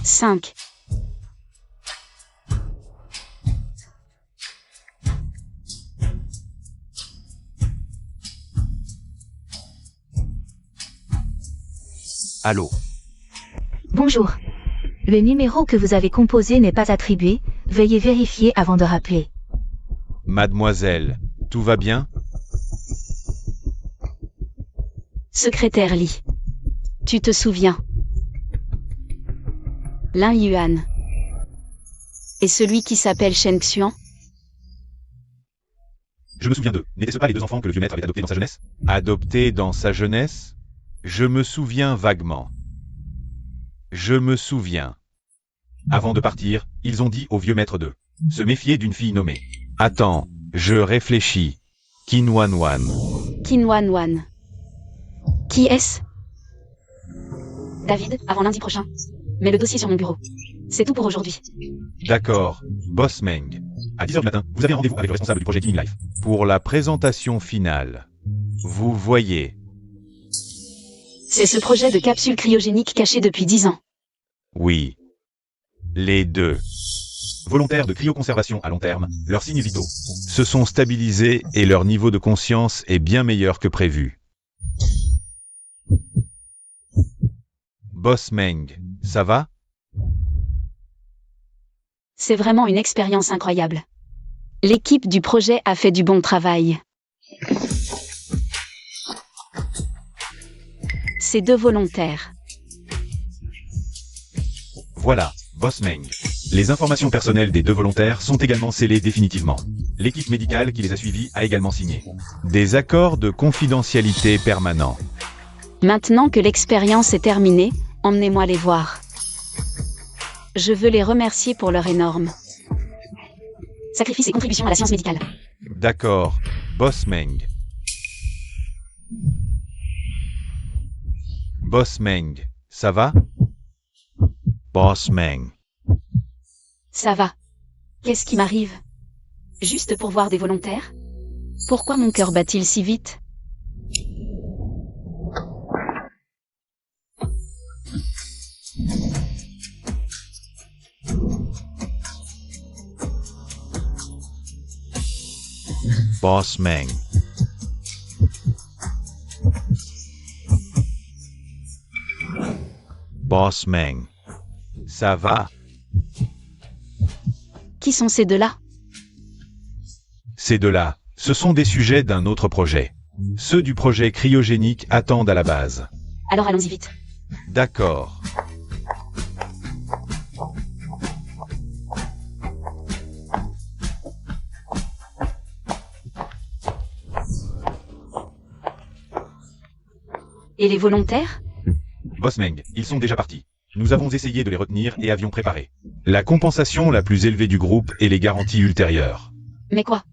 Cinq. Allô? Bonjour. Le numéro que vous avez composé n'est pas attribué, veuillez vérifier avant de rappeler. Mademoiselle, tout va bien? Secrétaire Lee. Tu te souviens? Lin Yuan. Et celui qui s'appelle Shen Xuan? Je me souviens d'eux. N'étaient-ce pas les 2 enfants que le vieux maître avait adoptés dans sa jeunesse? Adoptés dans sa jeunesse? Je me souviens vaguement. Je me souviens. Avant de partir, ils ont dit au vieux maître de se méfier d'une fille nommée. Attends, je réfléchis. Qin Wan Wan. Qin Wan Wan. Qui est-ce? David, avant lundi prochain. Mets le dossier sur mon bureau. C'est tout pour aujourd'hui. D'accord, Boss Meng. À 10 h du matin, vous avez rendez-vous avec le responsable du projet Killing Life. Pour la présentation finale. Vous voyez. C'est ce projet de capsule cryogénique caché depuis 10 ans. Oui. Les 2. Volontaires de cryoconservation à long terme, leurs signes vitaux se sont stabilisés et leur niveau de conscience est bien meilleur que prévu. Boss Meng, ça va? C'est vraiment une expérience incroyable. L'équipe du projet a fait du bon travail. Ces 2 volontaires. Voilà, Boss Meng. Les informations personnelles des deux volontaires sont également scellées définitivement. L'équipe médicale qui les a suivis a également signé des accords de confidentialité permanents. Maintenant que l'expérience est terminée, emmenez-moi les voir. Je veux les remercier pour leur énorme sacrifice et contribution à la science médicale. D'accord, Boss Meng. Boss Meng, ça va? Boss Meng. Ça va. Qu'est-ce qui m'arrive? Juste pour voir des volontaires? Pourquoi mon cœur bat-il si vite? Boss Meng. Boss Meng. Ça va? Qui sont ces deux-là? Ces deux-là, ce sont des sujets d'un autre projet. Ceux du projet cryogénique attendent à la base. Alors allons-y vite. D'accord. Et les volontaires? Boss Meng, ils sont déjà partis. Nous avons essayé de les retenir et avions préparé la compensation la plus élevée du groupe et les garanties ultérieures. Mais quoi?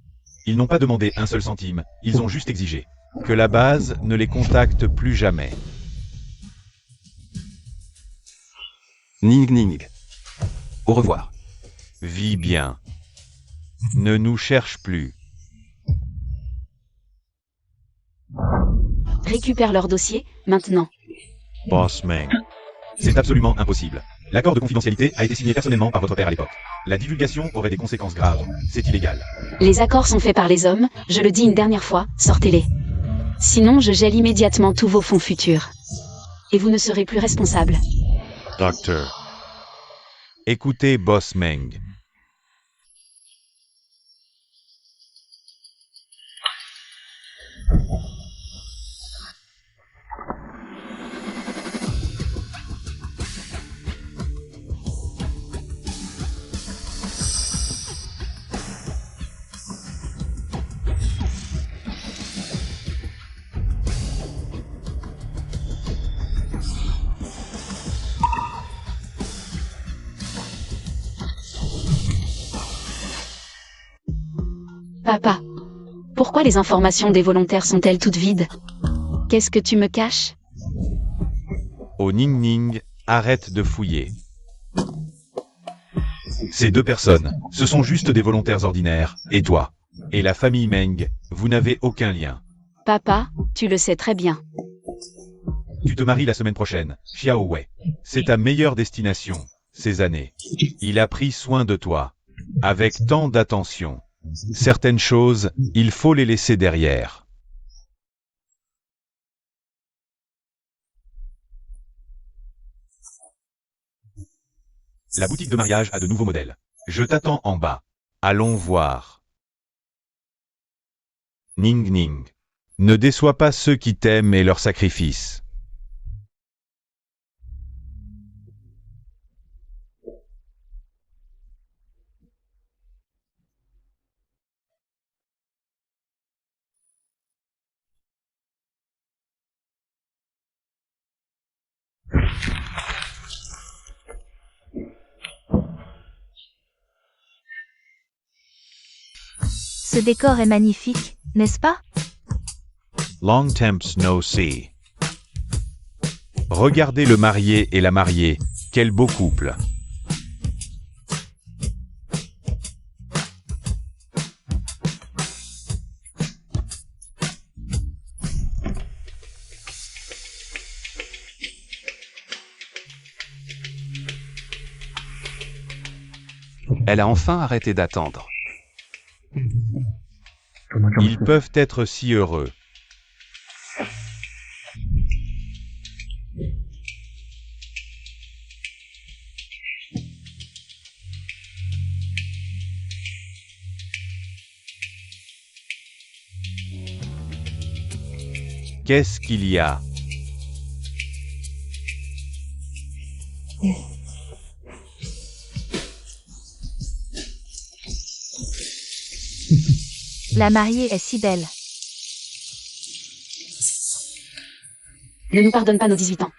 Ils n'ont pas demandé un seul centime, ils ont juste exigé que la base ne les contacte plus jamais. Ning Ning. Au revoir. Vis bien. Ne nous cherche plus. Récupère leur dossier, maintenant. Boss Meng. C'est absolument impossible. L'accord de confidentialité a été signé personnellement par votre père à l'époque. La divulgation aurait des conséquences graves. C'est illégal. Les accords sont faits par les hommes, je le dis une dernière fois, sortez-les. Sinon je gèle immédiatement tous vos fonds futurs. Et vous ne serez plus responsable. Docteur. Écoutez Boss Meng. Papa. Pourquoi les informations des volontaires sont-elles toutes vides? Qu'est-ce que tu me caches? Au Ning Ning, arrête de fouiller. Ces deux personnes, ce sont juste des volontaires ordinaires, et toi. Et la famille Meng, vous n'avez aucun lien. Papa, tu le sais très bien. Tu te maries la semaine prochaine, Xiao Wei. C'est ta meilleure destination, ces années. Il a pris soin de toi. Avec tant d'attention. Certaines choses, il faut les laisser derrière. La boutique de mariage a de nouveaux modèles. Je t'attends en bas. Allons voir. Ning Ning. Ne déçois pas ceux qui t'aiment et leurs sacrifices. Ce décor est magnifique, n'est-ce pas? Long temps no see. Regardez le marié et la mariée. Quel beau couple. Elle a enfin arrêté d'attendre. Ils peuvent être si heureux. Qu'est-ce qu'il y a? La mariée est si belle. Ne nous pardonne pas nos 18 ans.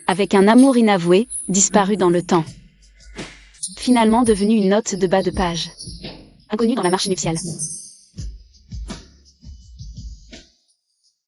Avec un amour inavoué, disparu dans le temps. Finalement devenu une note de bas de page. Inconnue dans la marche nuptiale.